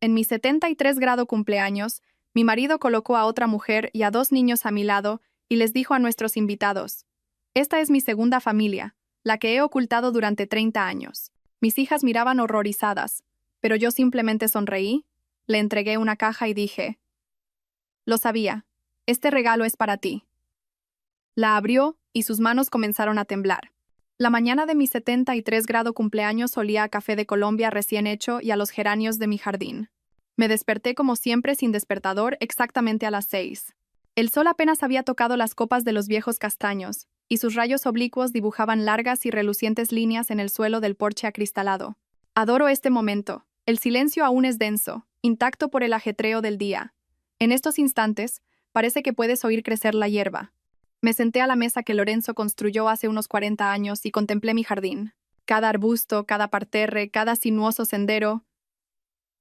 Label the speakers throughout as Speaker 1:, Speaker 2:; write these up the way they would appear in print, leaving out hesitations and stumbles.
Speaker 1: En mi 73 grado cumpleaños, mi marido colocó a otra mujer y a 2 niños a mi lado y les dijo a nuestros invitados: «Esta es mi segunda familia, la que he ocultado durante 30 años». Mis hijas miraban horrorizadas, pero yo simplemente sonreí, le entregué una caja y dije: «Lo sabía, este regalo es para ti». La abrió y sus manos comenzaron a temblar. La mañana de mi 73 grado cumpleaños olía a café de Colombia recién hecho y a los geranios de mi jardín. Me desperté como siempre sin despertador exactamente a las 6. El sol apenas había tocado las copas de los viejos castaños, y sus rayos oblicuos dibujaban largas y relucientes líneas en el suelo del porche acristalado. Adoro este momento. El silencio aún es denso, intacto por el ajetreo del día. En estos instantes, parece que puedes oír crecer la hierba. Me senté a la mesa que Lorenzo construyó hace unos 40 años y contemplé mi jardín. Cada arbusto, cada parterre, cada sinuoso sendero,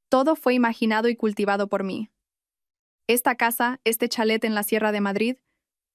Speaker 1: todo fue imaginado y cultivado por mí. Esta casa, este chalet en la Sierra de Madrid,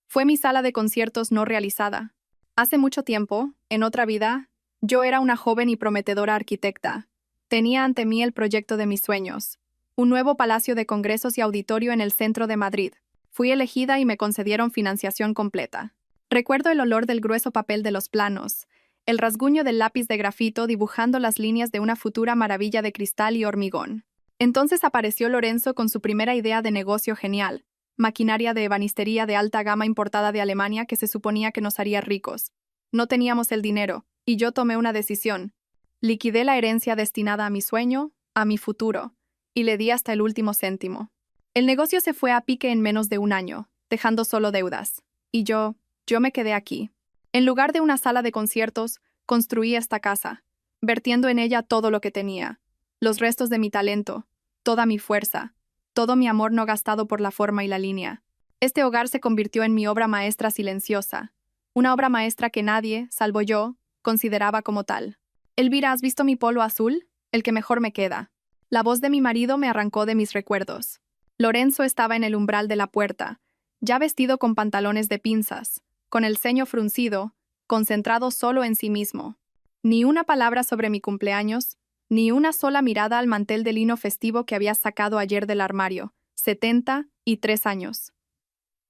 Speaker 1: fue mi sala de conciertos no realizada. Hace mucho tiempo, en otra vida, yo era una joven y prometedora arquitecta. Tenía ante mí el proyecto de mis sueños, un nuevo palacio de congresos y auditorio en el centro de Madrid. Fui elegida y me concedieron financiación completa. Recuerdo el olor del grueso papel de los planos, el rasguño del lápiz de grafito dibujando las líneas de una futura maravilla de cristal y hormigón. Entonces apareció Lorenzo con su primera idea de negocio genial, maquinaria de ebanistería de alta gama importada de Alemania que se suponía que nos haría ricos. No teníamos el dinero, y yo tomé una decisión. Liquidé la herencia destinada a mi sueño, a mi futuro, y le di hasta el último céntimo. El negocio se fue a pique en menos de un año, dejando solo deudas. Y yo me quedé aquí. En lugar de una sala de conciertos, construí esta casa, vertiendo en ella todo lo que tenía, los restos de mi talento, toda mi fuerza, todo mi amor no gastado por la forma y la línea. Este hogar se convirtió en mi obra maestra silenciosa, una obra maestra que nadie, salvo yo, consideraba como tal. «Elvira, ¿has visto mi polo azul? El que mejor me queda». La voz de mi marido me arrancó de mis recuerdos. Lorenzo estaba en el umbral de la puerta, ya vestido con pantalones de pinzas, con el ceño fruncido, concentrado solo en sí mismo. Ni una palabra sobre mi cumpleaños, ni una sola mirada al mantel de lino festivo que había sacado ayer del armario. 73 años.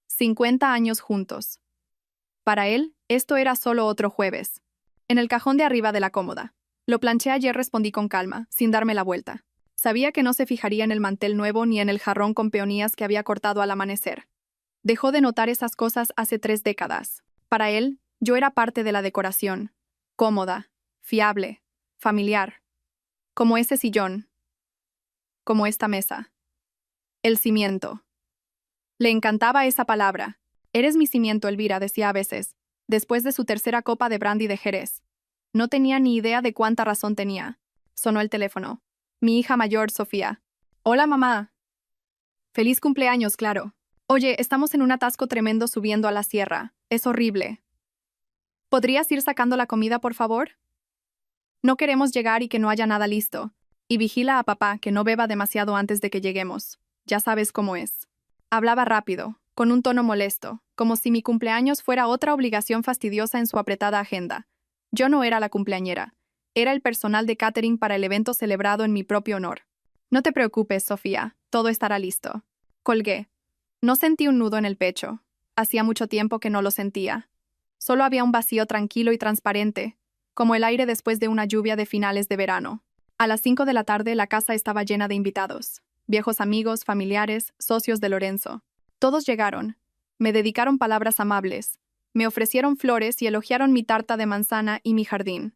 Speaker 1: 50 años juntos. Para él, esto era solo otro jueves. En el cajón de arriba de la cómoda. «Lo planché ayer», respondí con calma, sin darme la vuelta. Sabía que no se fijaría en el mantel nuevo ni en el jarrón con peonías que había cortado al amanecer. Dejó de notar esas cosas hace 3 décadas. Para él, yo era parte de la decoración. Cómoda, fiable, familiar. Como ese sillón. Como esta mesa. El cimiento. Le encantaba esa palabra. «Eres mi cimiento, Elvira», decía a veces, después de su tercera copa de brandy de Jerez. No tenía ni idea de cuánta razón tenía. Sonó el teléfono. Mi hija mayor, Sofía. «Hola, mamá». «Feliz cumpleaños, claro. Oye, estamos en un atasco tremendo subiendo a la sierra. Es horrible. ¿Podrías ir sacando la comida, por favor? No queremos llegar y que no haya nada listo. Y vigila a papá que no beba demasiado antes de que lleguemos. Ya sabes cómo es». Hablaba rápido, con un tono molesto, como si mi cumpleaños fuera otra obligación fastidiosa en su apretada agenda. Yo no era la cumpleañera. Era el personal de catering para el evento celebrado en mi propio honor. «No te preocupes, Sofía, todo estará listo». Colgué. No sentí un nudo en el pecho. Hacía mucho tiempo que no lo sentía. Solo había un vacío tranquilo y transparente, como el aire después de una lluvia de finales de verano. A las 5 de la tarde la casa estaba llena de invitados. Viejos amigos, familiares, socios de Lorenzo. Todos llegaron. Me dedicaron palabras amables. Me ofrecieron flores y elogiaron mi tarta de manzana y mi jardín.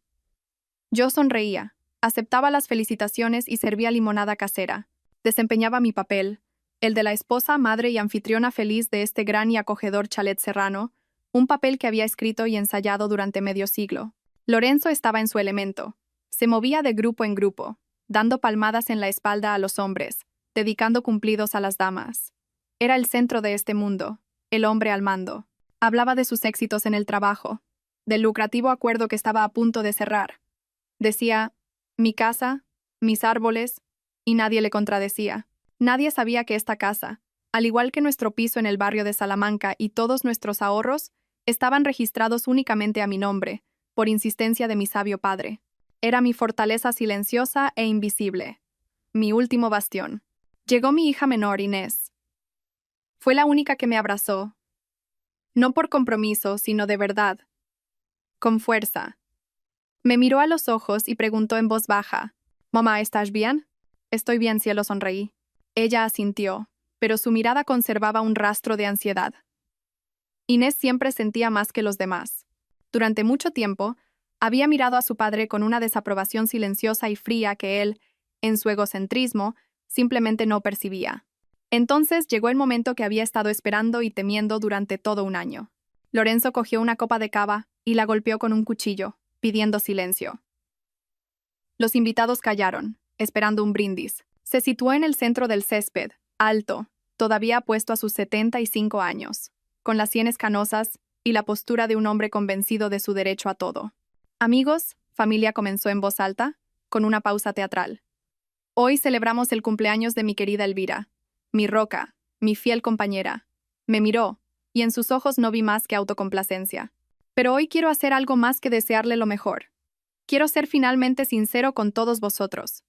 Speaker 1: Yo sonreía, aceptaba las felicitaciones y servía limonada casera. Desempeñaba mi papel, el de la esposa, madre y anfitriona feliz de este gran y acogedor chalet serrano, un papel que había escrito y ensayado durante medio siglo. Lorenzo estaba en su elemento. Se movía de grupo en grupo, dando palmadas en la espalda a los hombres, dedicando cumplidos a las damas. Era el centro de este mundo, el hombre al mando. Hablaba de sus éxitos en el trabajo, del lucrativo acuerdo que estaba a punto de cerrar. Decía: «Mi casa, mis árboles», y nadie le contradecía. Nadie sabía que esta casa, al igual que nuestro piso en el barrio de Salamanca y todos nuestros ahorros, estaban registrados únicamente a mi nombre, por insistencia de mi sabio padre. Era mi fortaleza silenciosa e invisible. mi último bastión. Llegó mi hija menor, Inés. Fue la única que me abrazó. No por compromiso, sino de verdad. Con fuerza. Me miró a los ojos y preguntó en voz baja: «Mamá, ¿estás bien?» «Estoy bien, cielo», sonreí. Ella asintió, pero su mirada conservaba un rastro de ansiedad. Inés siempre sentía más que los demás. Durante mucho tiempo, había mirado a su padre con una desaprobación silenciosa y fría que él, en su egocentrismo, simplemente no percibía. Entonces llegó el momento que había estado esperando y temiendo durante todo un año. Lorenzo cogió una copa de cava y la golpeó con un cuchillo, pidiendo silencio. Los invitados callaron, esperando un brindis. Se situó en el centro del césped, alto, todavía puesto a sus 75 años, con las sienes canosas y la postura de un hombre convencido de su derecho a todo. «Amigos», familia, comenzó en voz alta, con una pausa teatral. «Hoy celebramos el cumpleaños de mi querida Elvira, mi roca, mi fiel compañera». Me miró, y en sus ojos no vi más que autocomplacencia. «Pero hoy quiero hacer algo más que desearle lo mejor. Quiero ser finalmente sincero con todos vosotros.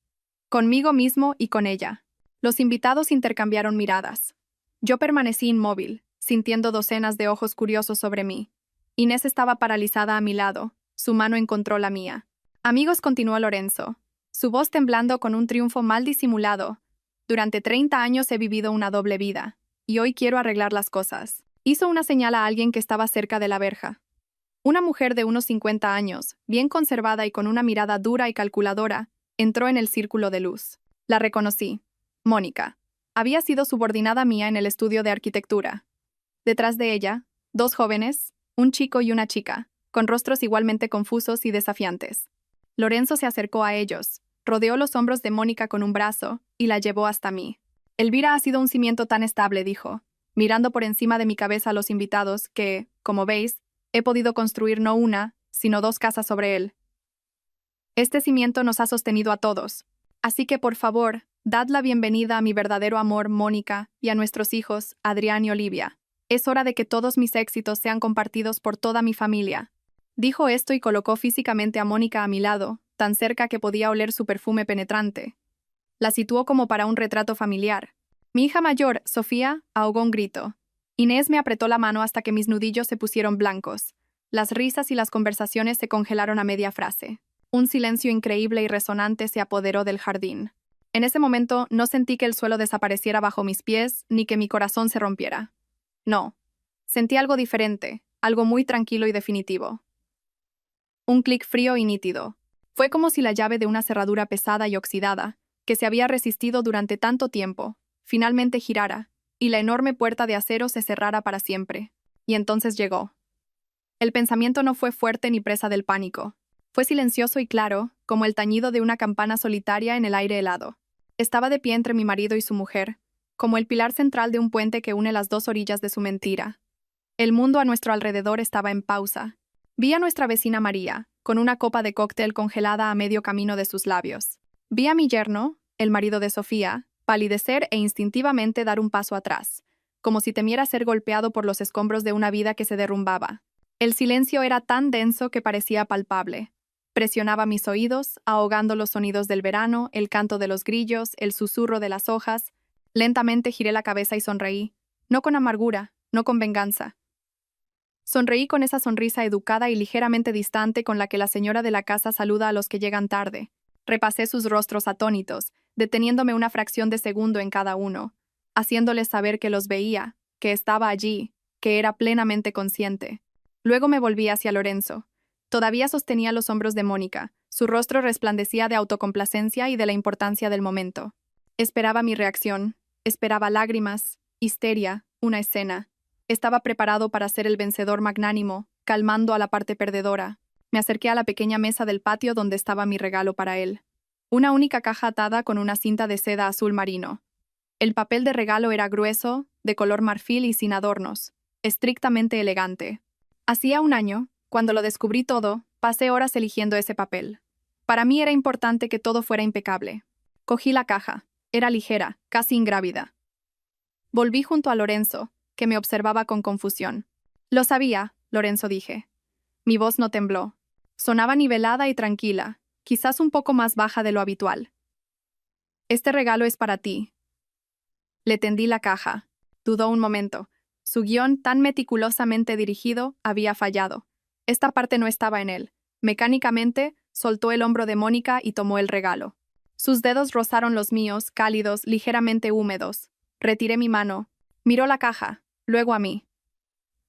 Speaker 1: Conmigo mismo y con ella». Los invitados intercambiaron miradas. Yo permanecí inmóvil, sintiendo docenas de ojos curiosos sobre mí. Inés estaba paralizada a mi lado, su mano encontró la mía. «Amigos», continuó Lorenzo, su voz temblando con un triunfo mal disimulado. «Durante 30 años he vivido una doble vida, y hoy quiero arreglar las cosas». Hizo una señal a alguien que estaba cerca de la verja. Una mujer de unos 50 años, bien conservada y con una mirada dura y calculadora, entró en el círculo de luz. La reconocí. Mónica. Había sido subordinada mía en el estudio de arquitectura. Detrás de ella, dos jóvenes, un chico y una chica, con rostros igualmente confusos y desafiantes. Lorenzo se acercó a ellos, rodeó los hombros de Mónica con un brazo y la llevó hasta mí. «Elvira ha sido un cimiento tan estable», dijo, mirando por encima de mi cabeza a los invitados que, como veis, he podido construir no una, sino 2 casas sobre él. Este cimiento nos ha sostenido a todos. Así que, por favor, dad la bienvenida a mi verdadero amor, Mónica, y a nuestros hijos, Adrián y Olivia. Es hora de que todos mis éxitos sean compartidos por toda mi familia». Dijo esto y colocó físicamente a Mónica a mi lado, tan cerca que podía oler su perfume penetrante. La situó como para un retrato familiar. Mi hija mayor, Sofía, ahogó un grito. Inés me apretó la mano hasta que mis nudillos se pusieron blancos. Las risas y las conversaciones se congelaron a media frase. Un silencio increíble y resonante se apoderó del jardín. En ese momento no sentí que el suelo desapareciera bajo mis pies ni que mi corazón se rompiera. No. Sentí algo diferente, algo muy tranquilo y definitivo. Un clic frío y nítido. Fue como si la llave de una cerradura pesada y oxidada, que se había resistido durante tanto tiempo, finalmente girara, y la enorme puerta de acero se cerrara para siempre. Y entonces llegó. El pensamiento no fue fuerte ni presa del pánico. Fue silencioso y claro, como el tañido de una campana solitaria en el aire helado. Estaba de pie entre mi marido y su mujer, como el pilar central de un puente que une las 2 orillas de su mentira. El mundo a nuestro alrededor estaba en pausa. Vi a nuestra vecina María, con una copa de cóctel congelada a medio camino de sus labios. Vi a mi yerno, el marido de Sofía, palidecer e instintivamente dar un paso atrás, como si temiera ser golpeado por los escombros de una vida que se derrumbaba. El silencio era tan denso que parecía palpable. Presionaba mis oídos, ahogando los sonidos del verano, el canto de los grillos, el susurro de las hojas. Lentamente giré la cabeza y sonreí, no con amargura, no con venganza. Sonreí con esa sonrisa educada y ligeramente distante con la que la señora de la casa saluda a los que llegan tarde. Repasé sus rostros atónitos, deteniéndome una fracción de segundo en cada uno, haciéndoles saber que los veía, que estaba allí, que era plenamente consciente. Luego me volví hacia Lorenzo. Todavía sostenía los hombros de Mónica, su rostro resplandecía de autocomplacencia y de la importancia del momento. Esperaba mi reacción, esperaba lágrimas, histeria, una escena. Estaba preparado para ser el vencedor magnánimo, calmando a la parte perdedora. Me acerqué a la pequeña mesa del patio donde estaba mi regalo para él. Una única caja atada con una cinta de seda azul marino. El papel de regalo era grueso, de color marfil y sin adornos, estrictamente elegante. Hacía un año, cuando lo descubrí todo, pasé horas eligiendo ese papel. Para mí era importante que todo fuera impecable. Cogí la caja. Era ligera, casi ingrávida. Volví junto a Lorenzo, que me observaba con confusión. «Lo sabía», Lorenzo, dije. Mi voz no tembló. Sonaba nivelada y tranquila, quizás un poco más baja de lo habitual. Este regalo es para ti. Le tendí la caja. Dudó un momento. Su guión, tan meticulosamente dirigido, había fallado. Esta parte no estaba en él. Mecánicamente, soltó el hombro de Mónica y tomó el regalo. Sus dedos rozaron los míos, cálidos, ligeramente húmedos. Retiré mi mano. Miró la caja, luego a mí.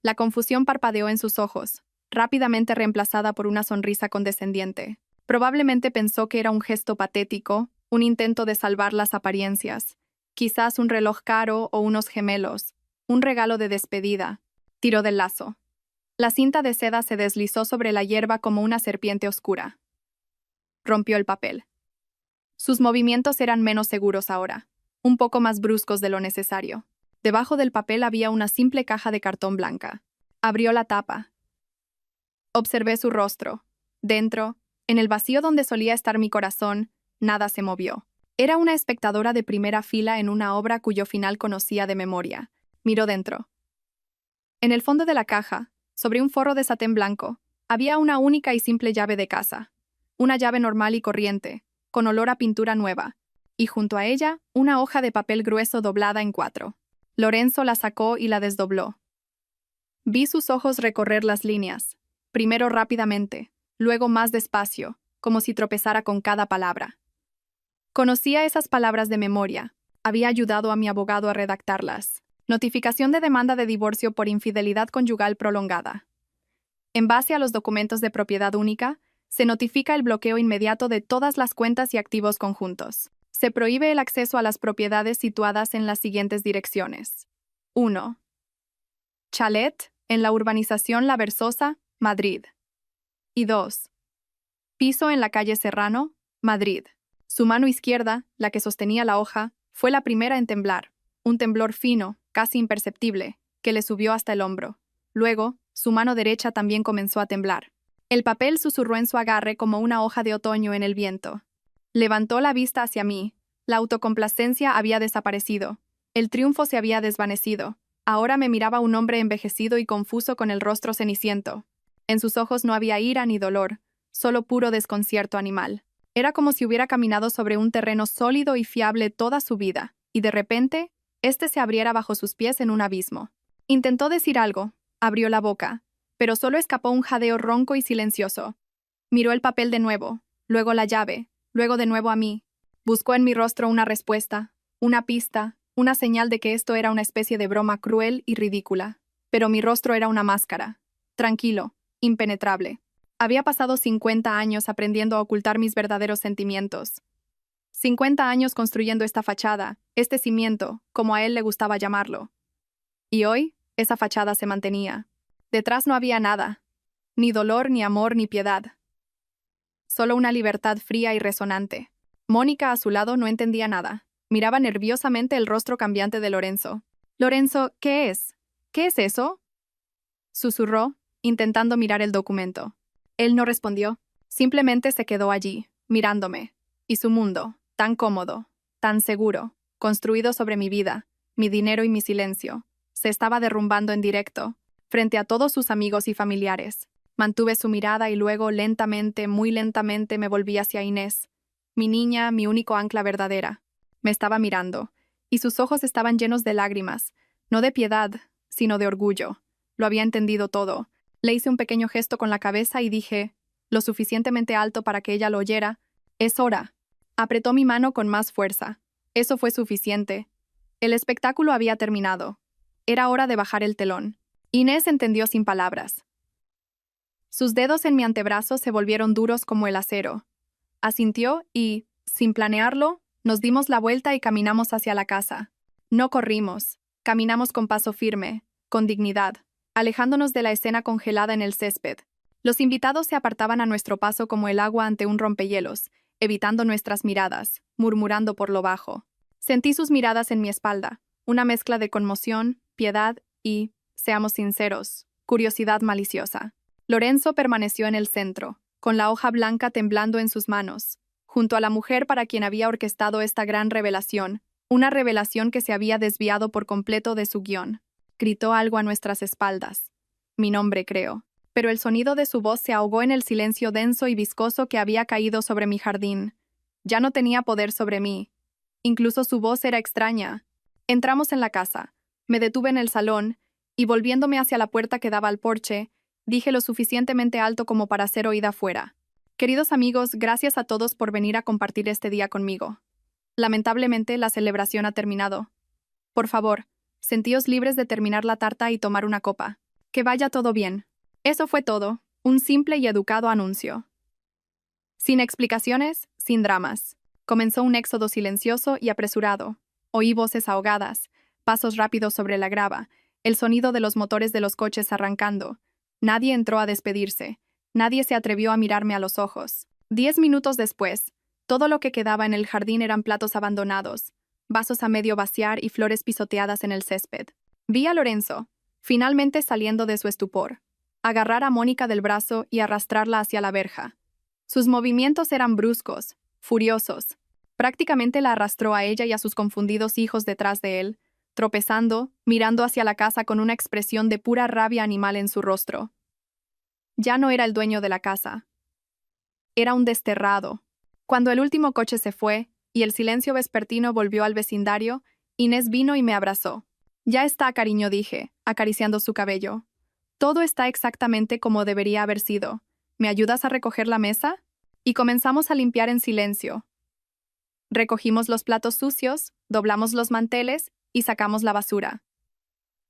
Speaker 1: La confusión parpadeó en sus ojos, rápidamente reemplazada por una sonrisa condescendiente. Probablemente pensó que era un gesto patético, un intento de salvar las apariencias. Quizás un reloj caro o unos gemelos. Un regalo de despedida. Tiró del lazo. La cinta de seda se deslizó sobre la hierba como una serpiente oscura. Rompió el papel. Sus movimientos eran menos seguros ahora, un poco más bruscos de lo necesario. Debajo del papel había una simple caja de cartón blanca. Abrió la tapa. Observé su rostro. Dentro, en el vacío donde solía estar mi corazón, nada se movió. Era una espectadora de primera fila en una obra cuyo final conocía de memoria. Miró dentro. En el fondo de la caja, sobre un forro de satén blanco, había una única y simple llave de casa. Una llave normal y corriente, con olor a pintura nueva, y junto a ella, una hoja de papel grueso doblada en 4. Lorenzo la sacó y la desdobló. Vi sus ojos recorrer las líneas, primero rápidamente, luego más despacio, como si tropezara con cada palabra. Conocía esas palabras de memoria, había ayudado a mi abogado a redactarlas. Notificación de demanda de divorcio por infidelidad conyugal prolongada. En base a los documentos de propiedad única, se notifica el bloqueo inmediato de todas las cuentas y activos conjuntos. Se prohíbe el acceso a las propiedades situadas en las siguientes direcciones. 1. Chalet, en la urbanización La Versosa, Madrid. Y 2. Piso en la calle Serrano, Madrid. Su mano izquierda, la que sostenía la hoja, fue la primera en temblar. Un temblor fino, casi imperceptible, que le subió hasta el hombro. Luego, su mano derecha también comenzó a temblar. El papel susurró en su agarre como una hoja de otoño en el viento. Levantó la vista hacia mí. La autocomplacencia había desaparecido. El triunfo se había desvanecido. Ahora me miraba un hombre envejecido y confuso con el rostro ceniciento. En sus ojos no había ira ni dolor, solo puro desconcierto animal. Era como si hubiera caminado sobre un terreno sólido y fiable toda su vida, y de repente, este se abriera bajo sus pies en un abismo. Intentó decir algo, abrió la boca, pero solo escapó un jadeo ronco y silencioso. Miró el papel de nuevo, luego la llave, luego de nuevo a mí. Buscó en mi rostro una respuesta, una pista, una señal de que esto era una especie de broma cruel y ridícula. Pero mi rostro era una máscara. Tranquilo, impenetrable. Había pasado 50 años aprendiendo a ocultar mis verdaderos sentimientos. 50 años construyendo esta fachada, este cimiento, como a él le gustaba llamarlo. Y hoy, esa fachada se mantenía. Detrás no había nada. Ni dolor, ni amor, ni piedad. Solo una libertad fría y resonante. Mónica a su lado no entendía nada. Miraba nerviosamente el rostro cambiante de Lorenzo. «Lorenzo, ¿qué es? ¿Qué es eso?», susurró, intentando mirar el documento. Él no respondió. Simplemente se quedó allí, mirándome. Y su mundo, tan cómodo, tan seguro, construido sobre mi vida, mi dinero y mi silencio, se estaba derrumbando en directo, frente a todos sus amigos y familiares. Mantuve su mirada y luego, lentamente, muy lentamente, me volví hacia Inés, mi niña, mi único ancla verdadera. Me estaba mirando, y sus ojos estaban llenos de lágrimas, no de piedad, sino de orgullo. Lo había entendido todo. Le hice un pequeño gesto con la cabeza y dije, lo suficientemente alto para que ella lo oyera, «Es hora». Apretó mi mano con más fuerza. Eso fue suficiente. El espectáculo había terminado. Era hora de bajar el telón. Inés entendió sin palabras. Sus dedos en mi antebrazo se volvieron duros como el acero. Asintió y, sin planearlo, nos dimos la vuelta y caminamos hacia la casa. No corrimos, caminamos con paso firme, con dignidad, alejándonos de la escena congelada en el césped. Los invitados se apartaban a nuestro paso como el agua ante un rompehielos, evitando nuestras miradas, murmurando por lo bajo. Sentí sus miradas en mi espalda, una mezcla de conmoción, piedad y, seamos sinceros, curiosidad maliciosa. Lorenzo permaneció en el centro, con la hoja blanca temblando en sus manos, junto a la mujer para quien había orquestado esta gran revelación, una revelación que se había desviado por completo de su guión. Gritó algo a nuestras espaldas. Mi nombre, creo. Pero el sonido de su voz se ahogó en el silencio denso y viscoso que había caído sobre mi jardín. Ya no tenía poder sobre mí. Incluso su voz era extraña. Entramos en la casa. Me detuve en el salón y, volviéndome hacia la puerta que daba al porche, dije lo suficientemente alto como para ser oída afuera. Queridos amigos, gracias a todos por venir a compartir este día conmigo. Lamentablemente, la celebración ha terminado. Por favor, sentíos libres de terminar la tarta y tomar una copa. Que vaya todo bien. Eso fue todo, un simple y educado anuncio. Sin explicaciones, sin dramas. Comenzó un éxodo silencioso y apresurado. Oí voces ahogadas, pasos rápidos sobre la grava, el sonido de los motores de los coches arrancando. Nadie entró a despedirse. Nadie se atrevió a mirarme a los ojos. 10 minutos después, todo lo que quedaba en el jardín eran platos abandonados, vasos a medio vaciar y flores pisoteadas en el césped. Vi a Lorenzo, finalmente saliendo de su estupor, agarrar a Mónica del brazo y arrastrarla hacia la verja. Sus movimientos eran bruscos, furiosos. Prácticamente la arrastró a ella y a sus confundidos hijos detrás de él, tropezando, mirando hacia la casa con una expresión de pura rabia animal en su rostro. Ya no era el dueño de la casa. Era un desterrado. Cuando el último coche se fue y el silencio vespertino volvió al vecindario, Inés vino y me abrazó. Ya está, cariño, dije, acariciando su cabello. Todo está exactamente como debería haber sido. ¿Me ayudas a recoger la mesa? Y comenzamos a limpiar en silencio. Recogimos los platos sucios, doblamos los manteles y sacamos la basura.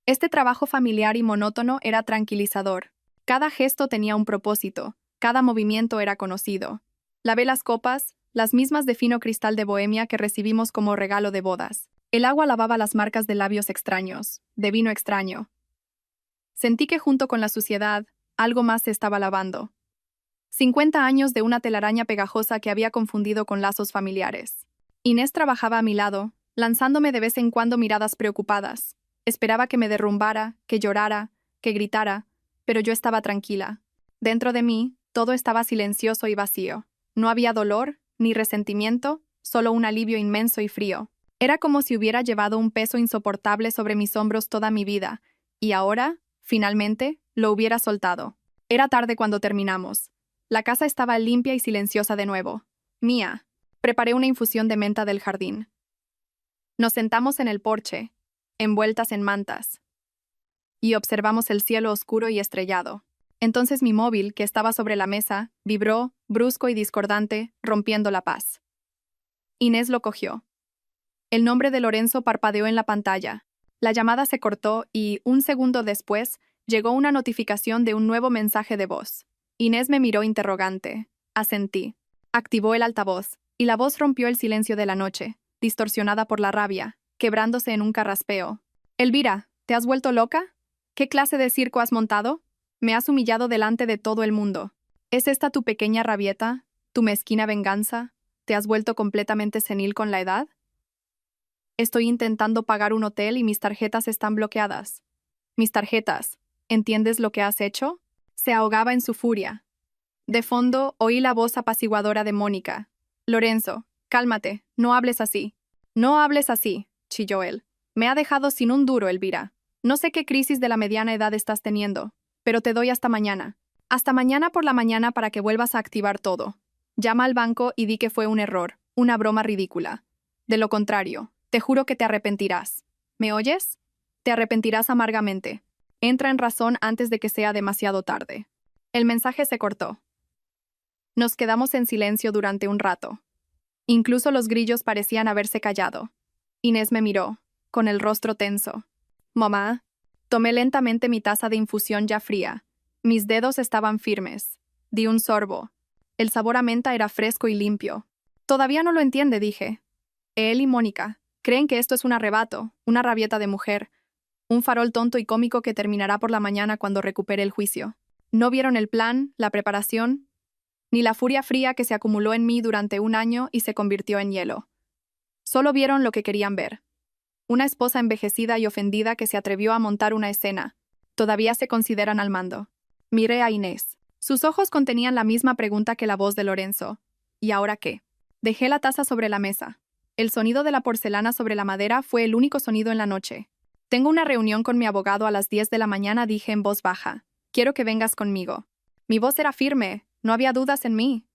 Speaker 1: Este trabajo familiar y monótono era tranquilizador. Cada gesto tenía un propósito, cada movimiento era conocido. Lavé las copas, las mismas de fino cristal de Bohemia que recibimos como regalo de bodas. El agua lavaba las marcas de labios extraños, de vino extraño. Sentí que junto con la suciedad, algo más se estaba lavando. 50 años de una telaraña pegajosa que había confundido con lazos familiares. Inés trabajaba a mi lado, lanzándome de vez en cuando miradas preocupadas. Esperaba que me derrumbara, que llorara, que gritara, pero yo estaba tranquila. Dentro de mí, todo estaba silencioso y vacío. No había dolor, ni resentimiento, solo un alivio inmenso y frío. Era como si hubiera llevado un peso insoportable sobre mis hombros toda mi vida, y ahora, finalmente, lo hubiera soltado. Era tarde cuando terminamos. La casa estaba limpia y silenciosa de nuevo. Mía. Preparé una infusión de menta del jardín. Nos sentamos en el porche, envueltas en mantas, y observamos el cielo oscuro y estrellado. Entonces mi móvil, que estaba sobre la mesa, vibró, brusco y discordante, rompiendo la paz. Inés lo cogió. El nombre de Lorenzo parpadeó en la pantalla. La llamada se cortó y, un segundo después, llegó una notificación de un nuevo mensaje de voz. Inés me miró interrogante. Asentí. Activó el altavoz, y la voz rompió el silencio de la noche, distorsionada por la rabia, quebrándose en un carraspeo. Elvira, ¿te has vuelto loca? ¿Qué clase de circo has montado? Me has humillado delante de todo el mundo. ¿Es esta tu pequeña rabieta, tu mezquina venganza? ¿Te has vuelto completamente senil con la edad? Estoy intentando pagar un hotel y mis tarjetas están bloqueadas. Mis tarjetas. ¿Entiendes lo que has hecho? Se ahogaba en su furia. De fondo, oí la voz apaciguadora de Mónica. Lorenzo, cálmate, no hables así. No hables así, chilló él. Me ha dejado sin un duro, Elvira. No sé qué crisis de la mediana edad estás teniendo, pero te doy hasta mañana. Hasta mañana por la mañana para que vuelvas a activar todo. Llama al banco y di que fue un error, una broma ridícula. De lo contrario, te juro que te arrepentirás. ¿Me oyes? Te arrepentirás amargamente. Entra en razón antes de que sea demasiado tarde. El mensaje se cortó. Nos quedamos en silencio durante un rato. Incluso los grillos parecían haberse callado. Inés me miró, con el rostro tenso. Mamá. Tomé lentamente mi taza de infusión ya fría. Mis dedos estaban firmes. Di un sorbo. El sabor a menta era fresco y limpio. Todavía no lo entiende, dije. Él y Mónica creen que esto es un arrebato, una rabieta de mujer, un farol tonto y cómico que terminará por la mañana cuando recupere el juicio. No vieron el plan, la preparación, ni la furia fría que se acumuló en mí durante un año y se convirtió en hielo. Solo vieron lo que querían ver. Una esposa envejecida y ofendida que se atrevió a montar una escena. Todavía se consideran al mando. Miré a Inés. Sus ojos contenían la misma pregunta que la voz de Lorenzo. ¿Y ahora qué? Dejé la taza sobre la mesa. El sonido de la porcelana sobre la madera fue el único sonido en la noche. Tengo una reunión con mi abogado a las 10 de la mañana, dije en voz baja. Quiero que vengas conmigo. Mi voz era firme, no había dudas en mí.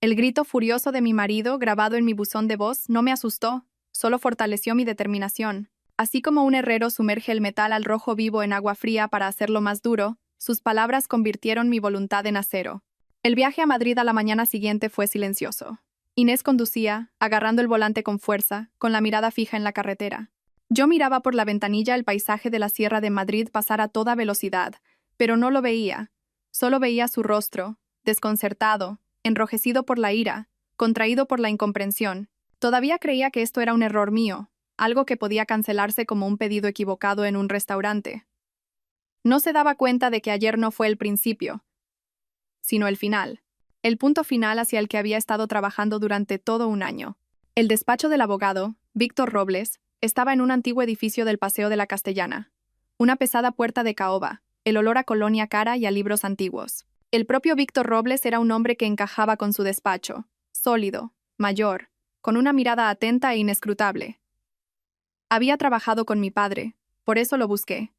Speaker 1: El grito furioso de mi marido, grabado en mi buzón de voz, no me asustó, solo fortaleció mi determinación. Así como un herrero sumerge el metal al rojo vivo en agua fría para hacerlo más duro, sus palabras convirtieron mi voluntad en acero. El viaje a Madrid a la mañana siguiente fue silencioso. Inés conducía, agarrando el volante con fuerza, con la mirada fija en la carretera. Yo miraba por la ventanilla el paisaje de la Sierra de Madrid pasar a toda velocidad, pero no lo veía. Solo veía su rostro, desconcertado, enrojecido por la ira, contraído por la incomprensión. Todavía creía que esto era un error mío, algo que podía cancelarse como un pedido equivocado en un restaurante. No se daba cuenta de que ayer no fue el principio, sino el final. El punto final hacia el que había estado trabajando durante todo un año. El despacho del abogado, Víctor Robles, estaba en un antiguo edificio del Paseo de la Castellana. Una pesada puerta de caoba, el olor a colonia cara y a libros antiguos. El propio Víctor Robles era un hombre que encajaba con su despacho, sólido, mayor, con una mirada atenta e inescrutable. Había trabajado con mi padre, por eso lo busqué.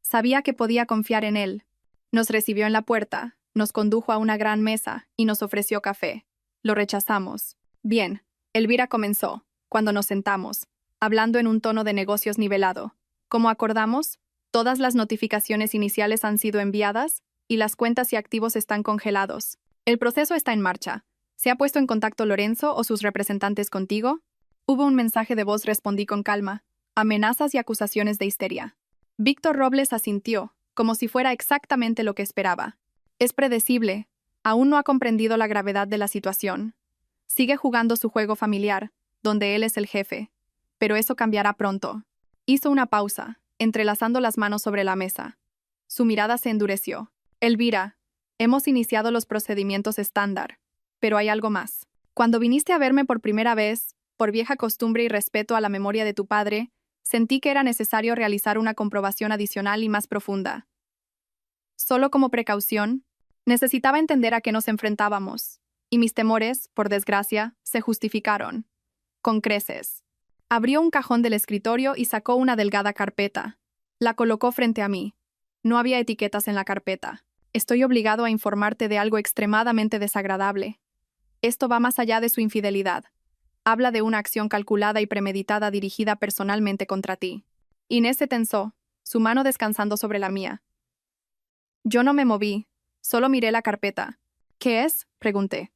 Speaker 1: Sabía que podía confiar en él. Nos recibió en la puerta, nos condujo a una gran mesa y nos ofreció café. Lo rechazamos. Bien, Elvira comenzó, cuando nos sentamos, hablando en un tono de negocios nivelado. Como acordamos, todas las notificaciones iniciales han sido enviadas y las cuentas y activos están congelados. El proceso está en marcha. ¿Se ha puesto en contacto Lorenzo o sus representantes contigo? Hubo un mensaje de voz, respondí con calma. Amenazas y acusaciones de histeria. Víctor Robles asintió, como si fuera exactamente lo que esperaba. Es predecible. Aún no ha comprendido la gravedad de la situación. Sigue jugando su juego familiar, donde él es el jefe. Pero eso cambiará pronto. Hizo una pausa, entrelazando las manos sobre la mesa. Su mirada se endureció. Elvira, hemos iniciado los procedimientos estándar. Pero hay algo más. Cuando viniste a verme por primera vez, por vieja costumbre y respeto a la memoria de tu padre, sentí que era necesario realizar una comprobación adicional y más profunda. Solo como precaución, necesitaba entender a qué nos enfrentábamos, y mis temores, por desgracia, se justificaron. Con creces. Abrió un cajón del escritorio y sacó una delgada carpeta. La colocó frente a mí. No había etiquetas en la carpeta. Estoy obligado a informarte de algo extremadamente desagradable. Esto va más allá de su infidelidad. Habla de una acción calculada y premeditada dirigida personalmente contra ti. Inés se tensó, su mano descansando sobre la mía. Yo no me moví, solo miré la carpeta. ¿Qué es?, pregunté.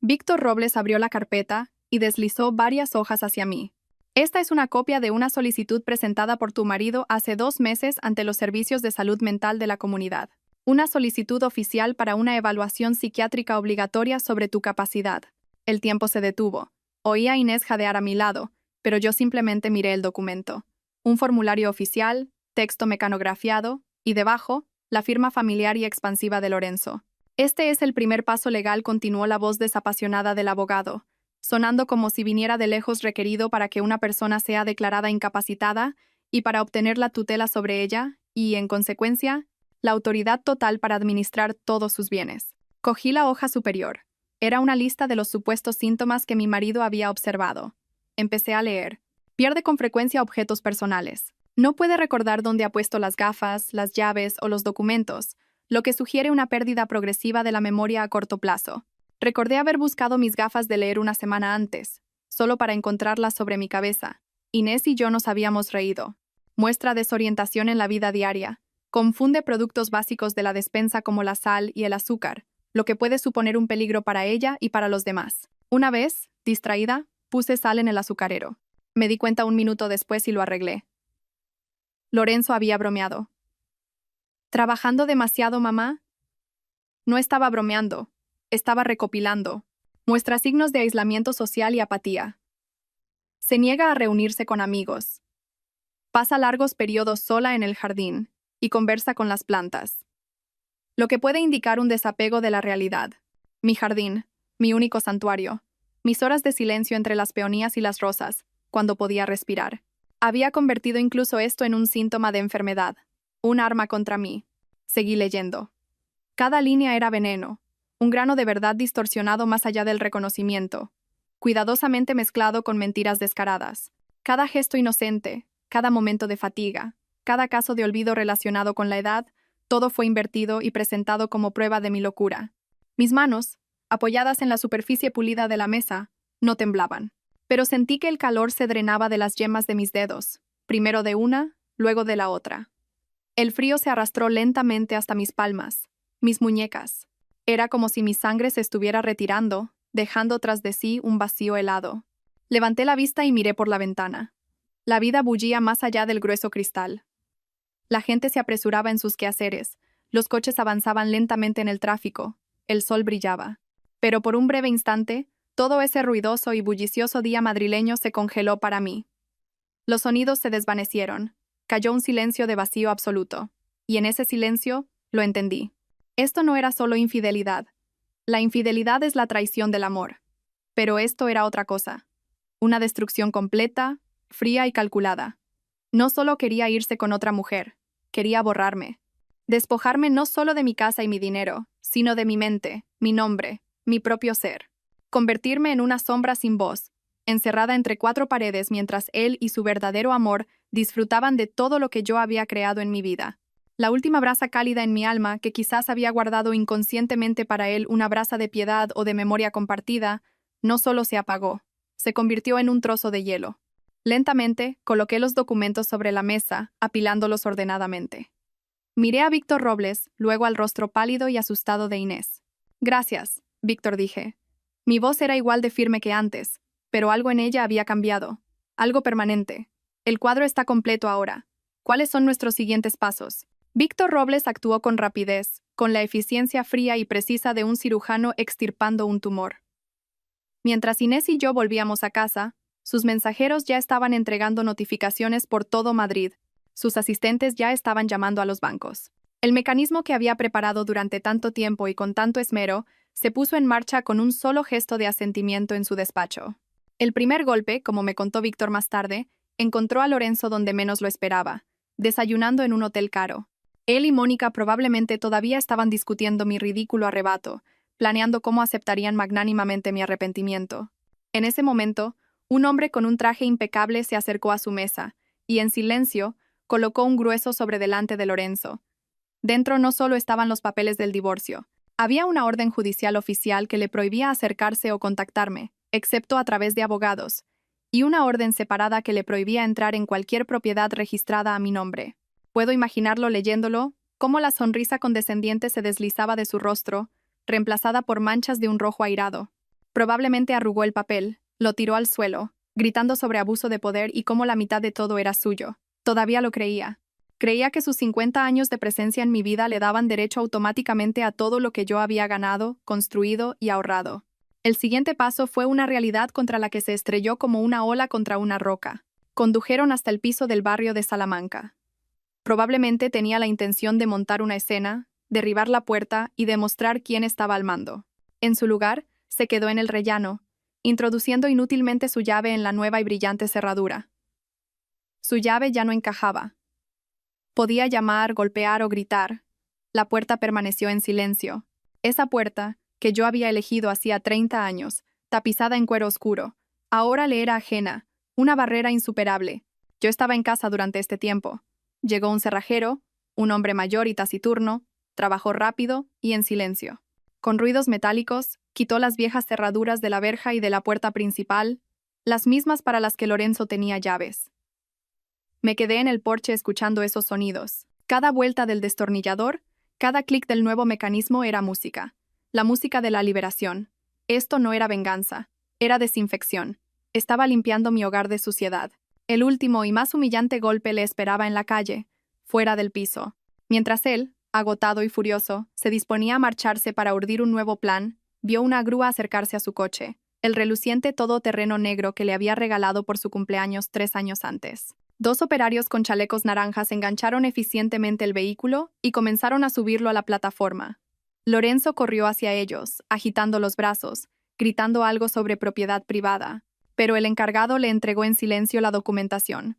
Speaker 1: Víctor Robles abrió la carpeta y deslizó varias hojas hacia mí. Esta es una copia de una solicitud presentada por tu marido hace 2 meses ante los servicios de salud mental de la comunidad. Una solicitud oficial para una evaluación psiquiátrica obligatoria sobre tu capacidad. El tiempo se detuvo. Oí a Inés jadear a mi lado, pero yo simplemente miré el documento. Un formulario oficial, texto mecanografiado, y debajo, la firma familiar y expansiva de Lorenzo. Este es el primer paso legal, continuó la voz desapasionada del abogado, sonando como si viniera de lejos requerido para que una persona sea declarada incapacitada y para obtener la tutela sobre ella y, en consecuencia, la autoridad total para administrar todos sus bienes. Cogí la hoja superior. Era una lista de los supuestos síntomas que mi marido había observado. Empecé a leer. Pierde con frecuencia objetos personales. No puede recordar dónde ha puesto las gafas, las llaves o los documentos, lo que sugiere una pérdida progresiva de la memoria a corto plazo. Recordé haber buscado mis gafas de leer una semana antes, solo para encontrarlas sobre mi cabeza. Inés y yo nos habíamos reído. Muestra desorientación en la vida diaria. Confunde productos básicos de la despensa como la sal y el azúcar, lo que puede suponer un peligro para ella y para los demás. Una vez, distraída, puse sal en el azucarero. Me di cuenta un minuto después y lo arreglé. Lorenzo había bromeado. ¿Trabajando demasiado, mamá? No estaba bromeando. Estaba recopilando. Muestra signos de aislamiento social y apatía. Se niega a reunirse con amigos. Pasa largos periodos sola en el jardín y conversa con las plantas. Lo que puede indicar un desapego de la realidad. Mi jardín, mi único santuario. Mis horas de silencio entre las peonías y las rosas, cuando podía respirar. Había convertido incluso esto en un síntoma de enfermedad. Un arma contra mí. Seguí leyendo. Cada línea era veneno. Un grano de verdad distorsionado más allá del reconocimiento. Cuidadosamente mezclado con mentiras descaradas. Cada gesto inocente, cada momento de fatiga, cada caso de olvido relacionado con la edad, todo fue invertido y presentado como prueba de mi locura. Mis manos, apoyadas en la superficie pulida de la mesa, no temblaban. Pero sentí que el calor se drenaba de las yemas de mis dedos, primero de una, luego de la otra. El frío se arrastró lentamente hasta mis palmas, mis muñecas. Era como si mi sangre se estuviera retirando, dejando tras de sí un vacío helado. Levanté la vista y miré por la ventana. La vida bullía más allá del grueso cristal. La gente se apresuraba en sus quehaceres, los coches avanzaban lentamente en el tráfico, el sol brillaba. Pero por un breve instante, todo ese ruidoso y bullicioso día madrileño se congeló para mí. Los sonidos se desvanecieron, cayó un silencio de vacío absoluto, y en ese silencio lo entendí. Esto no era solo infidelidad. La infidelidad es la traición del amor. Pero esto era otra cosa. Una destrucción completa, fría y calculada. No solo quería irse con otra mujer, quería borrarme. Despojarme no solo de mi casa y mi dinero, sino de mi mente, mi nombre, mi propio ser. Convertirme en una sombra sin voz, encerrada entre cuatro paredes mientras él y su verdadero amor disfrutaban de todo lo que yo había creado en mi vida. La última brasa cálida en mi alma, que quizás había guardado inconscientemente para él una brasa de piedad o de memoria compartida, no solo se apagó, se convirtió en un trozo de hielo. Lentamente, coloqué los documentos sobre la mesa, apilándolos ordenadamente. Miré a Víctor Robles, luego al rostro pálido y asustado de Inés. Gracias, Víctor, dije. Mi voz era igual de firme que antes, pero algo en ella había cambiado. Algo permanente. El cuadro está completo ahora. ¿Cuáles son nuestros siguientes pasos? Víctor Robles actuó con rapidez, con la eficiencia fría y precisa de un cirujano extirpando un tumor. Mientras Inés y yo volvíamos a casa, sus mensajeros ya estaban entregando notificaciones por todo Madrid. Sus asistentes ya estaban llamando a los bancos. El mecanismo que había preparado durante tanto tiempo y con tanto esmero se puso en marcha con un solo gesto de asentimiento en su despacho. El primer golpe, como me contó Víctor más tarde, encontró a Lorenzo donde menos lo esperaba, desayunando en un hotel caro. Él y Mónica probablemente todavía estaban discutiendo mi ridículo arrebato, planeando cómo aceptarían magnánimamente mi arrepentimiento. En ese momento, un hombre con un traje impecable se acercó a su mesa, y en silencio, colocó un grueso sobre delante de Lorenzo. Dentro no solo estaban los papeles del divorcio, había una orden judicial oficial que le prohibía acercarse o contactarme, excepto a través de abogados, y una orden separada que le prohibía entrar en cualquier propiedad registrada a mi nombre. Puedo imaginarlo leyéndolo, cómo la sonrisa condescendiente se deslizaba de su rostro, reemplazada por manchas de un rojo airado. Probablemente arrugó el papel, lo tiró al suelo, gritando sobre abuso de poder y cómo la mitad de todo era suyo. Todavía lo creía. Creía que sus 50 años de presencia en mi vida le daban derecho automáticamente a todo lo que yo había ganado, construido y ahorrado. El siguiente paso fue una realidad contra la que se estrelló como una ola contra una roca. Condujeron hasta el piso del barrio de Salamanca. Probablemente tenía la intención de montar una escena, derribar la puerta y demostrar quién estaba al mando. En su lugar, se quedó en el rellano, introduciendo inútilmente su llave en la nueva y brillante cerradura. Su llave ya no encajaba. Podía llamar, golpear o gritar. La puerta permaneció en silencio. Esa puerta, que yo había elegido hacía 30 años, tapizada en cuero oscuro, ahora le era ajena, una barrera insuperable. Yo estaba en casa durante este tiempo. Llegó un cerrajero, un hombre mayor y taciturno, trabajó rápido y en silencio. Con ruidos metálicos, quitó las viejas cerraduras de la verja y de la puerta principal, las mismas para las que Lorenzo tenía llaves. Me quedé en el porche escuchando esos sonidos. Cada vuelta del destornillador, cada clic del nuevo mecanismo era música. La música de la liberación. Esto no era venganza, era desinfección. Estaba limpiando mi hogar de suciedad. El último y más humillante golpe le esperaba en la calle, fuera del piso. Mientras él, agotado y furioso, se disponía a marcharse para urdir un nuevo plan, vio una grúa acercarse a su coche, el reluciente todoterreno negro que le había regalado por su cumpleaños 3 años antes. 2 operarios con chalecos naranjas engancharon eficientemente el vehículo y comenzaron a subirlo a la plataforma. Lorenzo corrió hacia ellos, agitando los brazos, gritando algo sobre propiedad privada, pero el encargado le entregó en silencio la documentación.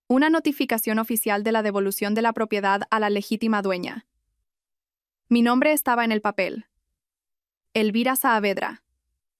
Speaker 1: Una notificación oficial de la devolución de la propiedad a la legítima dueña. Mi nombre estaba en el papel. Elvira Saavedra,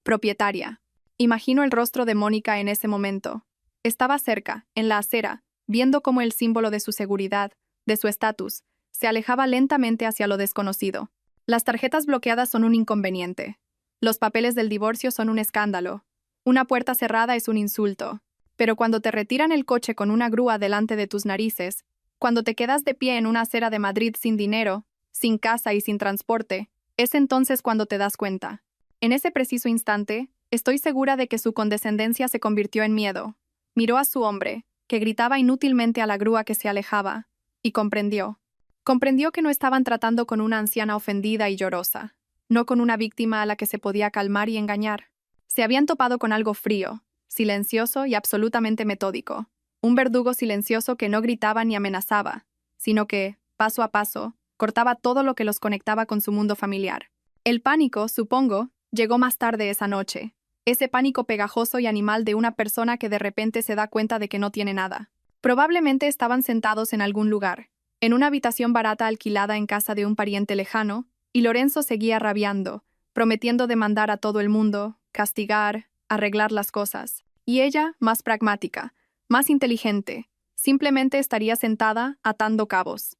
Speaker 1: propietaria. Imagino el rostro de Mónica en ese momento. Estaba cerca, en la acera, viendo cómo el símbolo de su seguridad, de su estatus, se alejaba lentamente hacia lo desconocido. Las tarjetas bloqueadas son un inconveniente. Los papeles del divorcio son un escándalo. Una puerta cerrada es un insulto. Pero cuando te retiran el coche con una grúa delante de tus narices, cuando te quedas de pie en una acera de Madrid sin dinero, sin casa y sin transporte, es entonces cuando te das cuenta. En ese preciso instante, estoy segura de que su condescendencia se convirtió en miedo. Miró a su hombre, que gritaba inútilmente a la grúa que se alejaba, y comprendió. Comprendió que no estaban tratando con una anciana ofendida y llorosa, no con una víctima a la que se podía calmar y engañar. Se habían topado con algo frío, silencioso y absolutamente metódico. Un verdugo silencioso que no gritaba ni amenazaba, sino que, paso a paso, cortaba todo lo que los conectaba con su mundo familiar. El pánico, supongo, llegó más tarde esa noche. Ese pánico pegajoso y animal de una persona que de repente se da cuenta de que no tiene nada. Probablemente estaban sentados en algún lugar, en una habitación barata alquilada en casa de un pariente lejano, y Lorenzo seguía rabiando, prometiendo demandar a todo el mundo, castigar, arreglar las cosas. Y ella, más pragmática, más inteligente, simplemente estaría sentada atando cabos.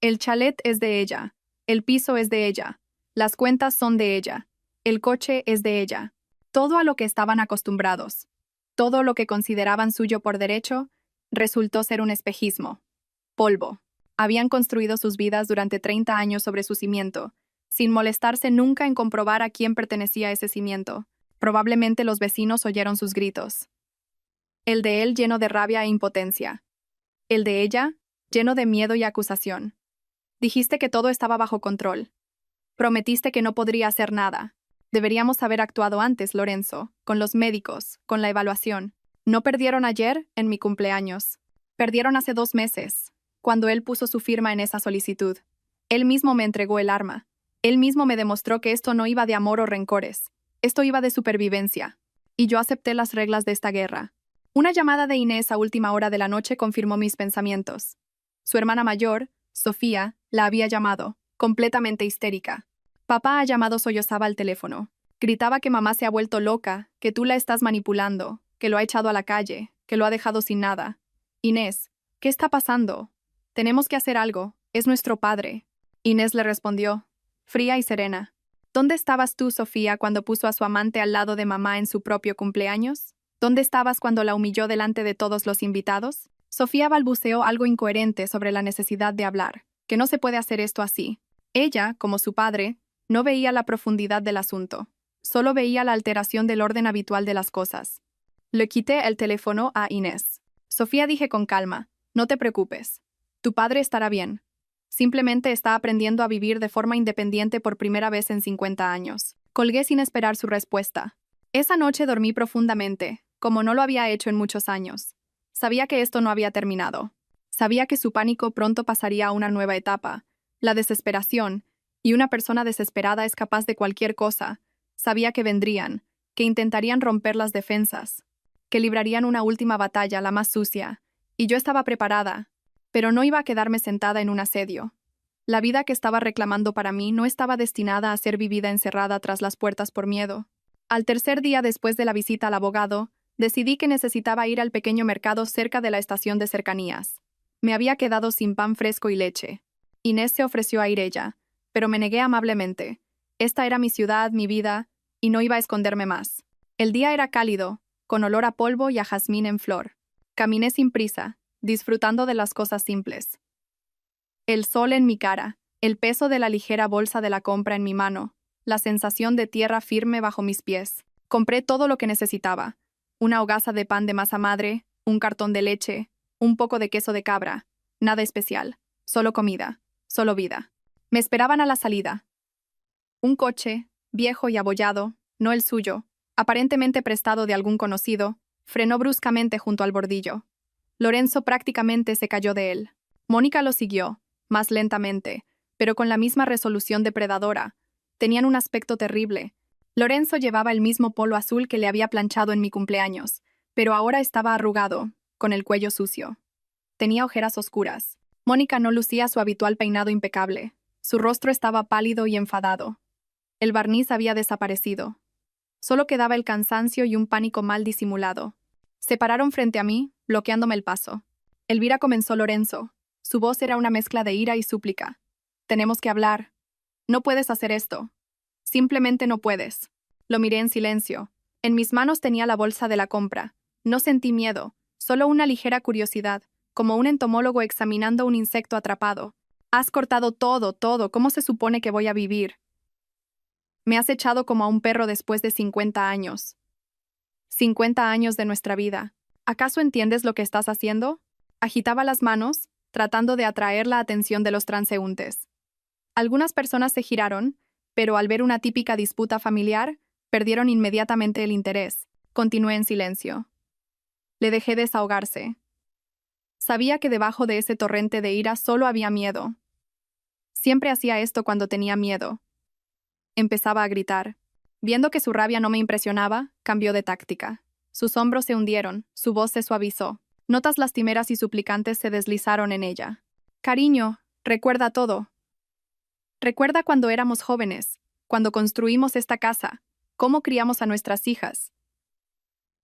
Speaker 1: El chalet es de ella, el piso es de ella, las cuentas son de ella, el coche es de ella. Todo a lo que estaban acostumbrados, todo lo que consideraban suyo por derecho, resultó ser un espejismo. Polvo. Habían construido sus vidas durante 30 años sobre su cimiento, sin molestarse nunca en comprobar a quién pertenecía ese cimiento. Probablemente los vecinos oyeron sus gritos. El de él lleno de rabia e impotencia. El de ella, lleno de miedo y acusación. Dijiste que todo estaba bajo control. Prometiste que no podría hacer nada. Deberíamos haber actuado antes, Lorenzo, con los médicos, con la evaluación. No perdieron ayer, en mi cumpleaños. Perdieron hace 2 meses, cuando él puso su firma en esa solicitud. Él mismo me entregó el arma. Él mismo me demostró que esto no iba de amor o rencores. Esto iba de supervivencia. Y yo acepté las reglas de esta guerra. Una llamada de Inés a última hora de la noche confirmó mis pensamientos. Su hermana mayor, Sofía, la había llamado, completamente histérica. Papá ha llamado, sollozaba al teléfono. Gritaba que mamá se ha vuelto loca, que tú la estás manipulando, que lo ha echado a la calle, que lo ha dejado sin nada. Inés, ¿qué está pasando? Tenemos que hacer algo, es nuestro padre. Inés le respondió, fría y serena. ¿Dónde estabas tú, Sofía, cuando puso a su amante al lado de mamá en su propio cumpleaños? ¿Dónde estabas cuando la humilló delante de todos los invitados? Sofía balbuceó algo incoherente sobre la necesidad de hablar, que no se puede hacer esto así. Ella, como su padre, no veía la profundidad del asunto, solo veía la alteración del orden habitual de las cosas. Le quité el teléfono a Inés. Sofía, dije con calma, no te preocupes. Tu padre estará bien. Simplemente está aprendiendo a vivir de forma independiente por primera vez en 50 años. Colgué sin esperar su respuesta. Esa noche dormí profundamente, como no lo había hecho en muchos años. Sabía que esto no había terminado. Sabía que su pánico pronto pasaría a una nueva etapa, la desesperación, y una persona desesperada es capaz de cualquier cosa. Sabía que vendrían, que intentarían romper las defensas, que librarían una última batalla, la más sucia, y yo estaba preparada, pero no iba a quedarme sentada en un asedio. La vida que estaba reclamando para mí no estaba destinada a ser vivida encerrada tras las puertas por miedo. Al tercer día después de la visita al abogado, decidí que necesitaba ir al pequeño mercado cerca de la estación de cercanías. Me había quedado sin pan fresco y leche. Inés se ofreció a ir ella, pero me negué amablemente. Esta era mi ciudad, mi vida, y no iba a esconderme más. El día era cálido, con olor a polvo y a jazmín en flor. Caminé sin prisa, disfrutando de las cosas simples. El sol en mi cara, el peso de la ligera bolsa de la compra en mi mano, la sensación de tierra firme bajo mis pies. Compré todo lo que necesitaba. Una hogaza de pan de masa madre, un cartón de leche, un poco de queso de cabra. Nada especial, solo comida, solo vida. Me esperaban a la salida. Un coche, viejo y abollado, no el suyo, aparentemente prestado de algún conocido, frenó bruscamente junto al bordillo. Lorenzo prácticamente se cayó de él. Mónica lo siguió, más lentamente, pero con la misma resolución depredadora. Tenían un aspecto terrible. Lorenzo llevaba el mismo polo azul que le había planchado en mi cumpleaños, pero ahora estaba arrugado, con el cuello sucio. Tenía ojeras oscuras. Mónica no lucía su habitual peinado impecable. Su rostro estaba pálido y enfadado. El barniz había desaparecido. Solo quedaba el cansancio y un pánico mal disimulado. Se pararon frente a mí, bloqueándome el paso. Elvira, comenzó Lorenzo. Su voz era una mezcla de ira y súplica. Tenemos que hablar. No puedes hacer esto. Simplemente no puedes. Lo miré en silencio. En mis manos tenía la bolsa de la compra. No sentí miedo, solo una ligera curiosidad, como un entomólogo examinando un insecto atrapado. Has cortado todo, todo. ¿Cómo se supone que voy a vivir? Me has echado como a un perro después de 50 años. 50 años de nuestra vida. ¿Acaso entiendes lo que estás haciendo? Agitaba las manos, tratando de atraer la atención de los transeúntes. Algunas personas se giraron, pero al ver una típica disputa familiar, perdieron inmediatamente el interés. Continué en silencio. Le dejé desahogarse. Sabía que debajo de ese torrente de ira solo había miedo. Siempre hacía esto cuando tenía miedo. Empezaba a gritar. Viendo que su rabia no me impresionaba, cambió de táctica. Sus hombros se hundieron, su voz se suavizó. Notas lastimeras y suplicantes se deslizaron en ella. Cariño, recuerda todo. Recuerda cuando éramos jóvenes, cuando construimos esta casa, cómo criamos a nuestras hijas.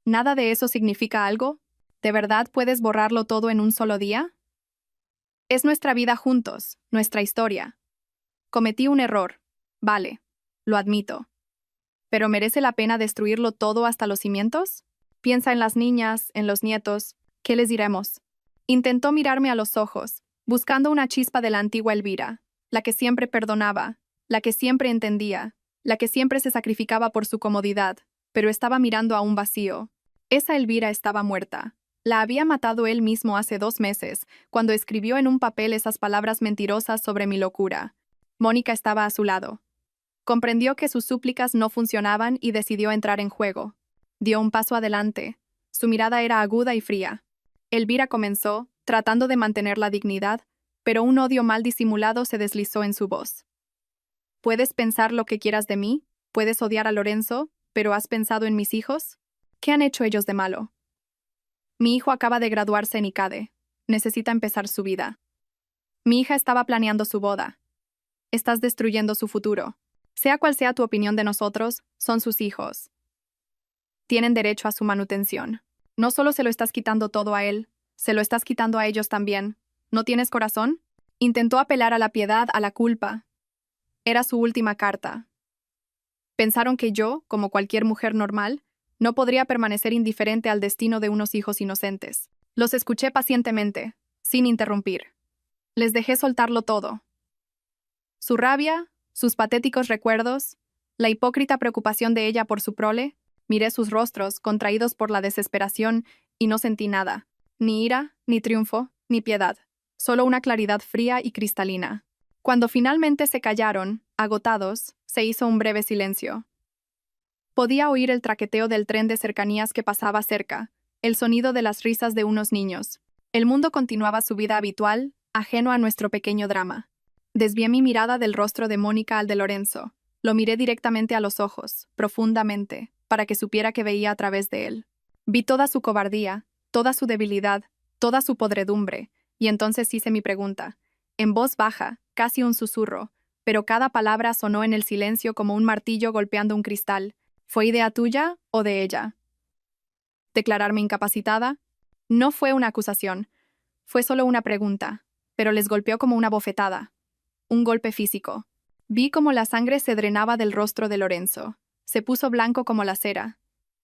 Speaker 1: ¿Nada de eso significa algo? ¿De verdad puedes borrarlo todo en un solo día? Es nuestra vida juntos, nuestra historia. Cometí un error. Vale, lo admito. ¿Pero merece la pena destruirlo todo hasta los cimientos? Piensa en las niñas, en los nietos. ¿Qué les diremos? Intentó mirarme a los ojos, buscando una chispa de la antigua Elvira, la que siempre perdonaba, la que siempre entendía, la que siempre se sacrificaba por su comodidad, pero estaba mirando a un vacío. Esa Elvira estaba muerta. La había matado él mismo hace 2 meses, cuando escribió en un papel esas palabras mentirosas sobre mi locura. Mónica estaba a su lado. Comprendió que sus súplicas no funcionaban y decidió entrar en juego. Dio un paso adelante. Su mirada era aguda y fría. Elvira comenzó, tratando de mantener la dignidad, pero un odio mal disimulado se deslizó en su voz. ¿Puedes pensar lo que quieras de mí? ¿Puedes odiar a Lorenzo? ¿Pero has pensado en mis hijos? ¿Qué han hecho ellos de malo? Mi hijo acaba de graduarse en ICADE. Necesita empezar su vida. Mi hija estaba planeando su boda. Estás destruyendo su futuro. Sea cual sea tu opinión de nosotros, son sus hijos. Tienen derecho a su manutención. No solo se lo estás quitando todo a él, se lo estás quitando a ellos también. ¿No tienes corazón? Intentó apelar a la piedad, a la culpa. Era su última carta. Pensaron que yo, como cualquier mujer normal, no podría permanecer indiferente al destino de unos hijos inocentes. Los escuché pacientemente, sin interrumpir. Les dejé soltarlo todo. Su rabia, sus patéticos recuerdos, la hipócrita preocupación de ella por su prole. Miré sus rostros, contraídos por la desesperación, y no sentí nada. Ni ira, ni triunfo, ni piedad. Solo una claridad fría y cristalina. Cuando finalmente se callaron, agotados, se hizo un breve silencio. Podía oír el traqueteo del tren de cercanías que pasaba cerca, el sonido de las risas de unos niños. El mundo continuaba su vida habitual, ajeno a nuestro pequeño drama. Desvié mi mirada del rostro de Mónica al de Lorenzo. Lo miré directamente a los ojos, profundamente, para que supiera que veía a través de él. Vi toda su cobardía, toda su debilidad, toda su podredumbre, y entonces hice mi pregunta, en voz baja, casi un susurro, pero cada palabra sonó en el silencio como un martillo golpeando un cristal. ¿Fue idea tuya o de ella? ¿Declararme incapacitada? No fue una acusación, fue solo una pregunta, pero les golpeó como una bofetada. Un golpe físico. Vi cómo la sangre se drenaba del rostro de Lorenzo. Se puso blanco como la cera.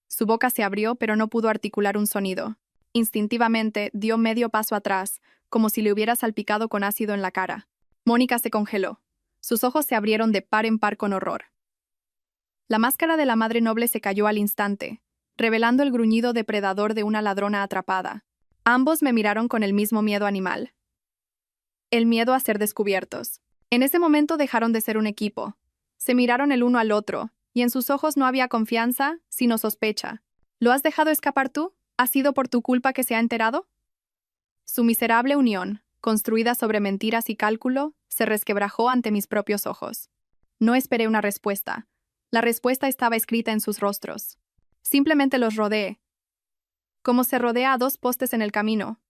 Speaker 1: Su boca se abrió, pero no pudo articular un sonido. Instintivamente dio medio paso atrás, como si le hubiera salpicado con ácido en la cara. Mónica se congeló. Sus ojos se abrieron de par en par con horror. La máscara de la madre noble se cayó al instante, revelando el gruñido depredador de una ladrona atrapada. Ambos me miraron con el mismo miedo animal. El miedo a ser descubiertos. En ese momento dejaron de ser un equipo. Se miraron el uno al otro, y en sus ojos no había confianza, sino sospecha. ¿Lo has dejado escapar tú? ¿Ha sido por tu culpa que se ha enterado? Su miserable unión, construida sobre mentiras y cálculo, se resquebrajó ante mis propios ojos. No esperé una respuesta. La respuesta estaba escrita en sus rostros. Simplemente los rodeé, como se rodea a 2 postes en el camino,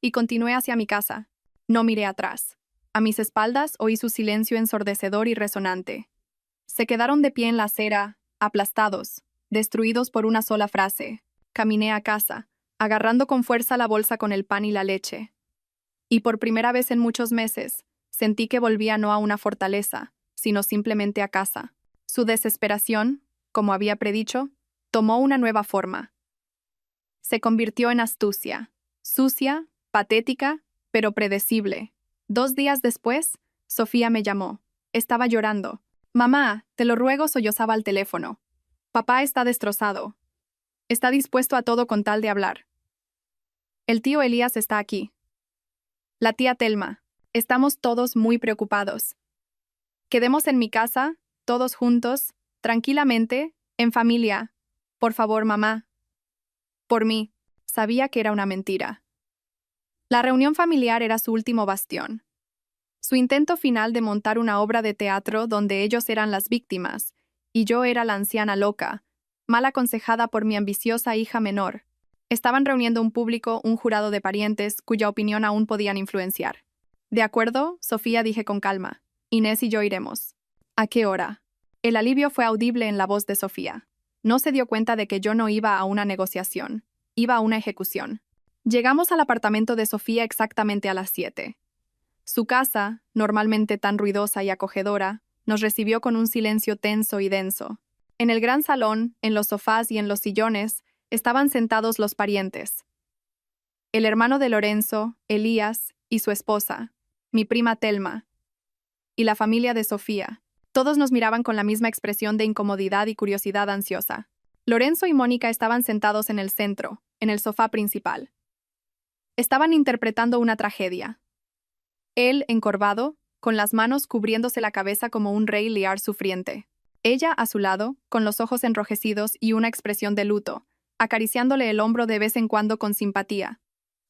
Speaker 1: y continué hacia mi casa. No miré atrás. A mis espaldas oí su silencio ensordecedor y resonante. Se quedaron de pie en la acera, aplastados, destruidos por una sola frase. Caminé a casa, agarrando con fuerza la bolsa con el pan y la leche. Y por primera vez en muchos meses, sentí que volvía no a una fortaleza, sino simplemente a casa. Su desesperación, como había predicho, tomó una nueva forma. Se convirtió en astucia, sucia, patética, pero predecible. 2 días después, Sofía me llamó. Estaba llorando. «Mamá, te lo ruego», sollozaba al teléfono. «Papá está destrozado. Está dispuesto a todo con tal de hablar. El tío Elías está aquí. La tía Telma. Estamos todos muy preocupados. Quedemos en mi casa, todos juntos, tranquilamente, en familia. Por favor, mamá». Por mí. Sabía que era una mentira. La reunión familiar era su último bastión. Su intento final de montar una obra de teatro donde ellos eran las víctimas, y yo era la anciana loca, mal aconsejada por mi ambiciosa hija menor. Estaban reuniendo un público, un jurado de parientes, cuya opinión aún podían influenciar. «De acuerdo», Sofía, dije con calma. «Inés y yo iremos». «¿A qué hora?» El alivio fue audible en la voz de Sofía. No se dio cuenta de que yo no iba a una negociación, iba a una ejecución. Llegamos al apartamento de Sofía exactamente a las 7. Su casa, normalmente tan ruidosa y acogedora, nos recibió con un silencio tenso y denso. En el gran salón, en los sofás y en los sillones, estaban sentados los parientes. El hermano de Lorenzo, Elías, y su esposa, mi prima Telma, y la familia de Sofía. Todos nos miraban con la misma expresión de incomodidad y curiosidad ansiosa. Lorenzo y Mónica estaban sentados en el centro, en el sofá principal. Estaban interpretando una tragedia. Él, encorvado, con las manos cubriéndose la cabeza como un rey Lear sufriente. Ella, a su lado, con los ojos enrojecidos y una expresión de luto, acariciándole el hombro de vez en cuando con simpatía.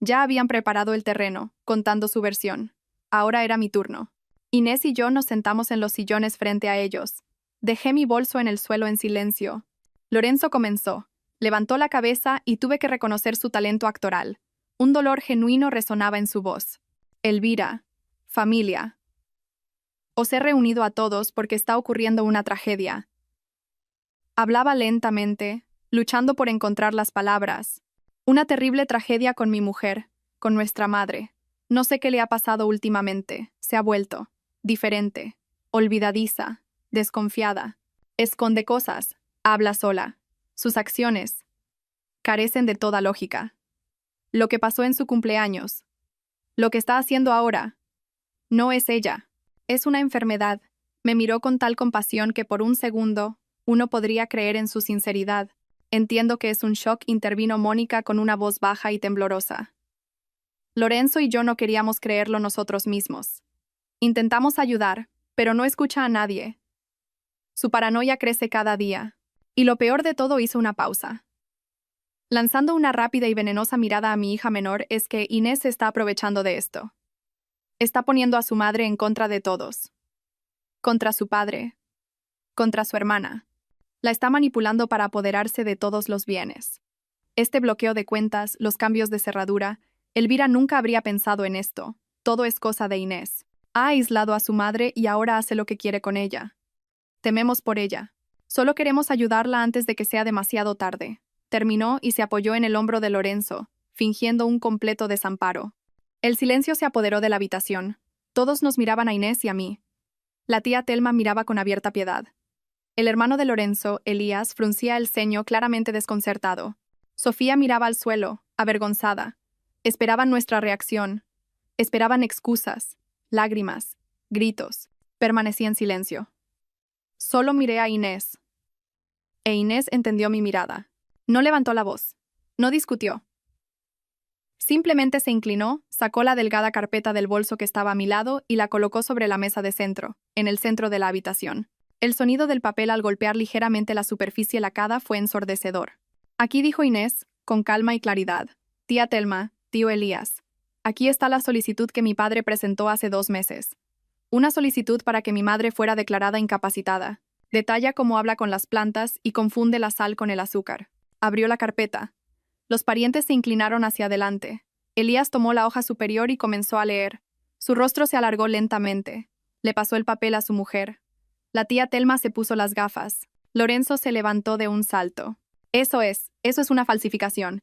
Speaker 1: Ya habían preparado el terreno, contando su versión. Ahora era mi turno. Inés y yo nos sentamos en los sillones frente a ellos. Dejé mi bolso en el suelo en silencio. Lorenzo comenzó. Levantó la cabeza y tuve que reconocer su talento actoral. Un dolor genuino resonaba en su voz. «Elvira, familia. Os he reunido a todos porque está ocurriendo una tragedia». Hablaba lentamente, luchando por encontrar las palabras. «Una terrible tragedia con mi mujer, con nuestra madre. No sé qué le ha pasado últimamente. Se ha vuelto diferente, olvidadiza, desconfiada. Esconde cosas, habla sola. Sus acciones carecen de toda lógica. Lo que pasó en su cumpleaños, lo que está haciendo ahora, no es ella. Es una enfermedad». Me miró con tal compasión que por un segundo uno podría creer en su sinceridad. «Entiendo que es un shock», intervino Mónica con una voz baja y temblorosa. Lorenzo y yo no queríamos creerlo nosotros mismos. Intentamos ayudar, pero no escucha a nadie. Su paranoia crece cada día. Y lo peor de todo, hizo una pausa. Lanzando una rápida y venenosa mirada a mi hija menor, es que Inés se está aprovechando de esto. Está poniendo a su madre en contra de todos. Contra su padre. Contra su hermana. La está manipulando para apoderarse de todos los bienes. Este bloqueo de cuentas, los cambios de cerradura, Elvira nunca habría pensado en esto. Todo es cosa de Inés. Ha aislado a su madre y ahora hace lo que quiere con ella. Tememos por ella. Solo queremos ayudarla antes de que sea demasiado tarde. Terminó y se apoyó en el hombro de Lorenzo, fingiendo un completo desamparo. El silencio se apoderó de la habitación. Todos nos miraban a Inés y a mí. La tía Telma miraba con abierta piedad. El hermano de Lorenzo, Elías, fruncía el ceño claramente desconcertado. Sofía miraba al suelo, avergonzada. Esperaban nuestra reacción. Esperaban excusas, lágrimas, gritos. Permanecí en silencio. Solo miré a Inés. E Inés entendió mi mirada. No levantó la voz. No discutió. Simplemente se inclinó, sacó la delgada carpeta del bolso que estaba a mi lado y la colocó sobre la mesa de centro, en el centro de la habitación. El sonido del papel al golpear ligeramente la superficie lacada fue ensordecedor. «Aquí», dijo Inés, con calma y claridad. «Tía Telma, tío Elías. Aquí está la solicitud que mi padre presentó hace 2 meses. Una solicitud para que mi madre fuera declarada incapacitada. Detalla cómo habla con las plantas y confunde la sal con el azúcar». Abrió la carpeta. Los parientes se inclinaron hacia adelante. Elías tomó la hoja superior y comenzó a leer. Su rostro se alargó lentamente. Le pasó el papel a su mujer. La tía Telma se puso las gafas. Lorenzo se levantó de un salto. Eso es una falsificación».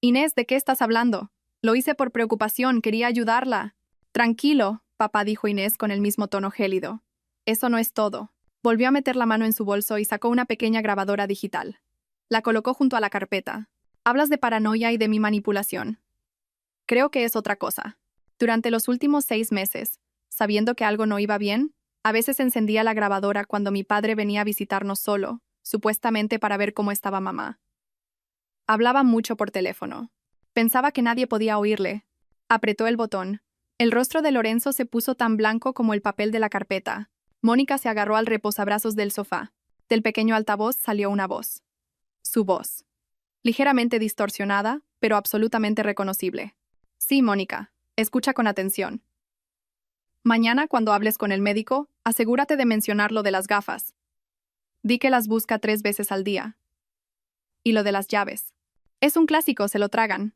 Speaker 1: «Inés, ¿de qué estás hablando? Lo hice por preocupación, quería ayudarla». «Tranquilo», papá, dijo Inés con el mismo tono gélido. Eso no es todo. Volvió a meter la mano en su bolso y sacó una pequeña grabadora digital. La colocó junto a la carpeta. Hablas de paranoia y de mi manipulación. Creo que es otra cosa. Durante los últimos 6 meses, sabiendo que algo no iba bien, a veces encendía la grabadora cuando mi padre venía a visitarnos solo, supuestamente para ver cómo estaba mamá. Hablaba mucho por teléfono. Pensaba que nadie podía oírle. Apretó el botón. El rostro de Lorenzo se puso tan blanco como el papel de la carpeta. Mónica se agarró al reposabrazos del sofá. Del pequeño altavoz salió una voz. Su voz. Ligeramente distorsionada, pero absolutamente reconocible. Sí, Mónica, escucha con atención. Mañana, cuando hables con el médico, asegúrate de mencionar lo de las gafas. Di que las busca 3 veces al día. Y lo de las llaves. Es un clásico, se lo tragan.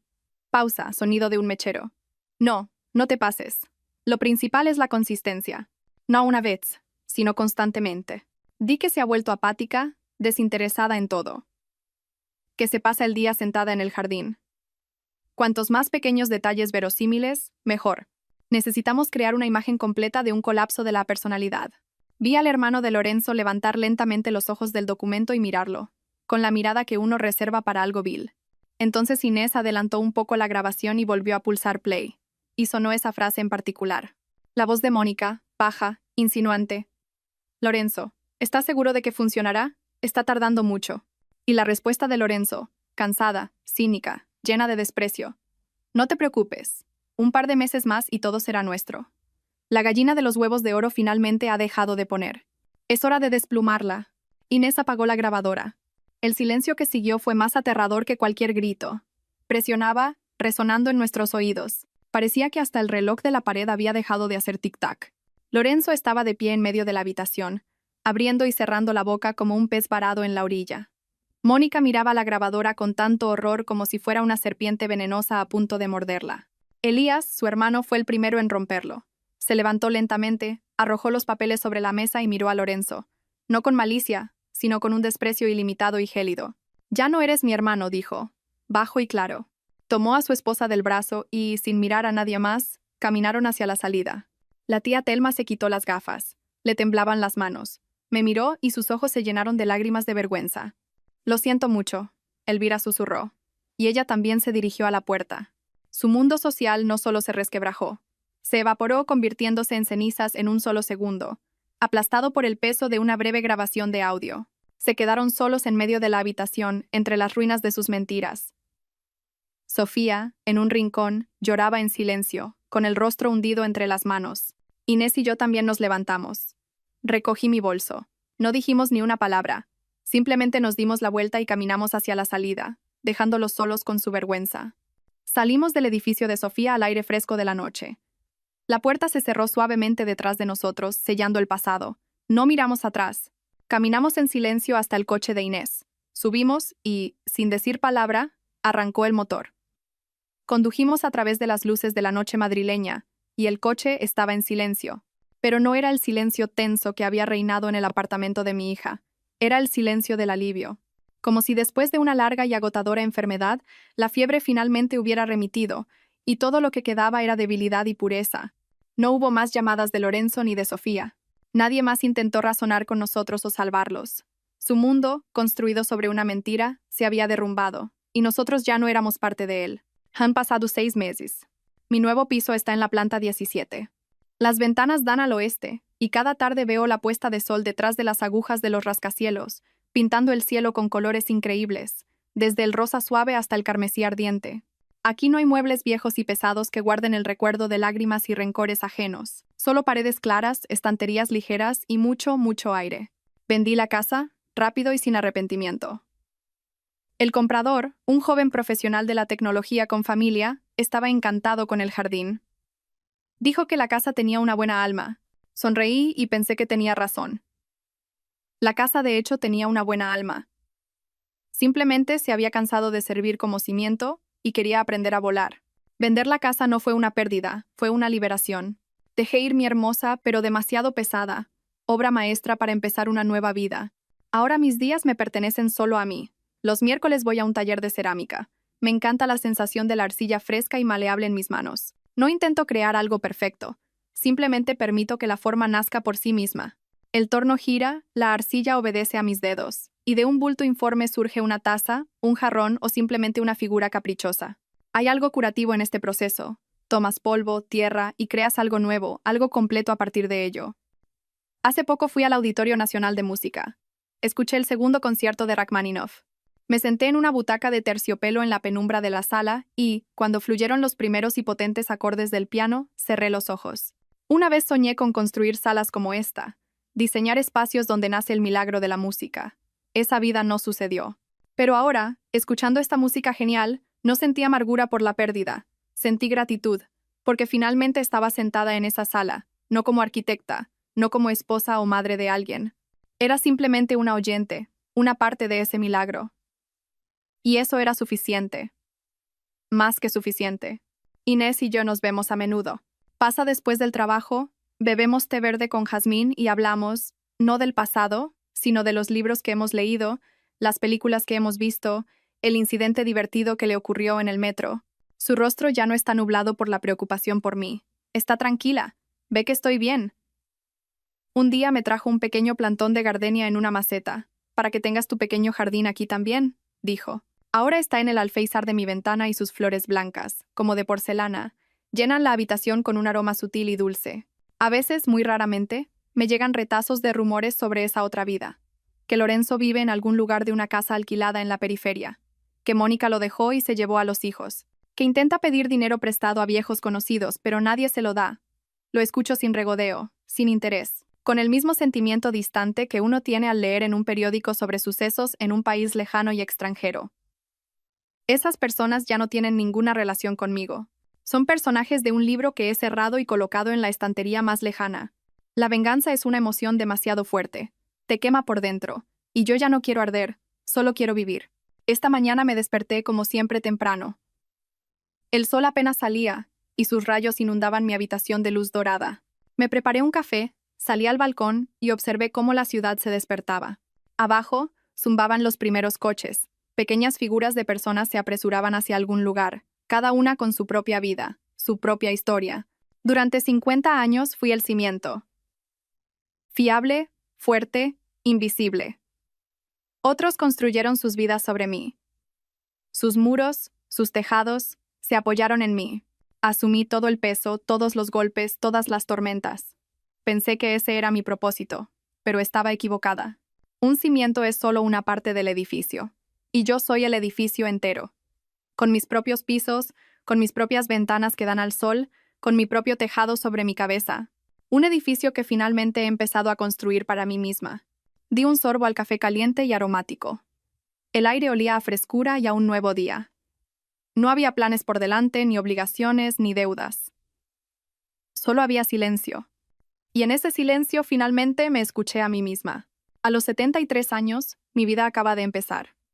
Speaker 1: Pausa, sonido de un mechero. No, no te pases. Lo principal es la consistencia. No una vez, sino constantemente. Di que se ha vuelto apática, desinteresada en todo. Que se pasa el día sentada en el jardín. Cuantos más pequeños detalles verosímiles, mejor. Necesitamos crear una imagen completa de un colapso de la personalidad. Vi al hermano de Lorenzo levantar lentamente los ojos del documento y mirarlo, con la mirada que uno reserva para algo vil. Entonces Inés adelantó un poco la grabación y volvió a pulsar play. Y sonó esa frase en particular. La voz de Mónica, baja, insinuante. Lorenzo, ¿estás seguro de que funcionará? Está tardando mucho. Y la respuesta de Lorenzo, cansada, cínica, llena de desprecio. No te preocupes. Un par de meses más y todo será nuestro. La gallina de los huevos de oro finalmente ha dejado de poner. Es hora de desplumarla. Inés apagó la grabadora. El silencio que siguió fue más aterrador que cualquier grito. Presionaba, resonando en nuestros oídos. Parecía que hasta el reloj de la pared había dejado de hacer tic-tac. Lorenzo estaba de pie en medio de la habitación, abriendo y cerrando la boca como un pez varado en la orilla. Mónica miraba la grabadora con tanto horror como si fuera una serpiente venenosa a punto de morderla. Elías, su hermano, fue el primero en romperlo. Se levantó lentamente, arrojó los papeles sobre la mesa y miró a Lorenzo. No con malicia, sino con un desprecio ilimitado y gélido. «Ya no eres mi hermano», dijo, bajo y claro. Tomó a su esposa del brazo y, sin mirar a nadie más, caminaron hacia la salida. La tía Telma se quitó las gafas. Le temblaban las manos. Me miró y sus ojos se llenaron de lágrimas de vergüenza. «Lo siento mucho», Elvira susurró. Y ella también se dirigió a la puerta. Su mundo social no solo se resquebrajó. Se evaporó convirtiéndose en cenizas en un solo segundo, aplastado por el peso de una breve grabación de audio. Se quedaron solos en medio de la habitación, entre las ruinas de sus mentiras. Sofía, en un rincón, lloraba en silencio, con el rostro hundido entre las manos. Inés y yo también nos levantamos. Recogí mi bolso. No dijimos ni una palabra. Simplemente nos dimos la vuelta y caminamos hacia la salida, dejándolos solos con su vergüenza. Salimos del edificio de Sofía al aire fresco de la noche. La puerta se cerró suavemente detrás de nosotros, sellando el pasado. No miramos atrás. Caminamos en silencio hasta el coche de Inés. Subimos y, sin decir palabra, arrancó el motor. Condujimos a través de las luces de la noche madrileña, y el coche estaba en silencio. Pero no era el silencio tenso que había reinado en el apartamento de mi hija. Era el silencio del alivio. Como si después de una larga y agotadora enfermedad, la fiebre finalmente hubiera remitido, y todo lo que quedaba era debilidad y pureza. No hubo más llamadas de Lorenzo ni de Sofía. Nadie más intentó razonar con nosotros o salvarlos. Su mundo, construido sobre una mentira, se había derrumbado, y nosotros ya no éramos parte de él. Han pasado 6 meses. Mi nuevo piso está en la planta 17. Las ventanas dan al oeste, y cada tarde veo la puesta de sol detrás de las agujas de los rascacielos, pintando el cielo con colores increíbles, desde el rosa suave hasta el carmesí ardiente. Aquí no hay muebles viejos y pesados que guarden el recuerdo de lágrimas y rencores ajenos. Solo paredes claras, estanterías ligeras y mucho, mucho aire. Vendí la casa, rápido y sin arrepentimiento. El comprador, un joven profesional de la tecnología con familia, estaba encantado con el jardín. Dijo que la casa tenía una buena alma. Sonreí y pensé que tenía razón. La casa de hecho tenía una buena alma. Simplemente se había cansado de servir como cimiento y quería aprender a volar. Vender la casa no fue una pérdida, fue una liberación. Dejé ir mi hermosa, pero demasiado pesada, obra maestra para empezar una nueva vida. Ahora mis días me pertenecen solo a mí. Los miércoles voy a un taller de cerámica. Me encanta la sensación de la arcilla fresca y maleable en mis manos. No intento crear algo perfecto. Simplemente permito que la forma nazca por sí misma. El torno gira, la arcilla obedece a mis dedos, y de un bulto informe surge una taza, un jarrón o simplemente una figura caprichosa. Hay algo curativo en este proceso. Tomas polvo, tierra y creas algo nuevo, algo completo a partir de ello. Hace poco fui al Auditorio Nacional de Música. Escuché el segundo concierto de Rachmaninoff. Me senté en una butaca de terciopelo en la penumbra de la sala y, cuando fluyeron los primeros y potentes acordes del piano, cerré los ojos. Una vez soñé con construir salas como esta, diseñar espacios donde nace el milagro de la música. Esa vida no sucedió. Pero ahora, escuchando esta música genial, no sentí amargura por la pérdida. Sentí gratitud, porque finalmente estaba sentada en esa sala, no como arquitecta, no como esposa o madre de alguien. Era simplemente una oyente, una parte de ese milagro. Y eso era suficiente. Más que suficiente. Inés y yo nos vemos a menudo. Pasa después del trabajo, bebemos té verde con jazmín y hablamos, no del pasado, sino de los libros que hemos leído, las películas que hemos visto, el incidente divertido que le ocurrió en el metro. Su rostro ya no está nublado por la preocupación por mí. Está tranquila. Ve que estoy bien. Un día me trajo un pequeño plantón de gardenia en una maceta. Para que tengas tu pequeño jardín aquí también, dijo. Ahora está en el alféizar de mi ventana y sus flores blancas, como de porcelana, llenan la habitación con un aroma sutil y dulce. A veces, muy raramente, me llegan retazos de rumores sobre esa otra vida. Que Lorenzo vive en algún lugar de una casa alquilada en la periferia. Que Mónica lo dejó y se llevó a los hijos. Que intenta pedir dinero prestado a viejos conocidos, pero nadie se lo da. Lo escucho sin regodeo, sin interés, con el mismo sentimiento distante que uno tiene al leer en un periódico sobre sucesos en un país lejano y extranjero. Esas personas ya no tienen ninguna relación conmigo. Son personajes de un libro que he cerrado y colocado en la estantería más lejana. La venganza es una emoción demasiado fuerte. Te quema por dentro. Y yo ya no quiero arder, solo quiero vivir. Esta mañana me desperté como siempre temprano. El sol apenas salía, y sus rayos inundaban mi habitación de luz dorada. Me preparé un café, salí al balcón y observé cómo la ciudad se despertaba. Abajo, zumbaban los primeros coches. Pequeñas figuras de personas se apresuraban hacia algún lugar, cada una con su propia vida, su propia historia. Durante 50 años fui el cimiento. Fiable, fuerte, invisible. Otros construyeron sus vidas sobre mí. Sus muros, sus tejados, se apoyaron en mí. Asumí todo el peso, todos los golpes, todas las tormentas. Pensé que ese era mi propósito, pero estaba equivocada. Un cimiento es solo una parte del edificio. Y yo soy el edificio entero. Con mis propios pisos, con mis propias ventanas que dan al sol, con mi propio tejado sobre mi cabeza. Un edificio que finalmente he empezado a construir para mí misma. Di un sorbo al café caliente y aromático. El aire olía a frescura y a un nuevo día. No había planes por delante, ni obligaciones, ni deudas. Solo había silencio. Y en ese silencio finalmente me escuché a mí misma. A los 73 años, mi vida acaba de empezar.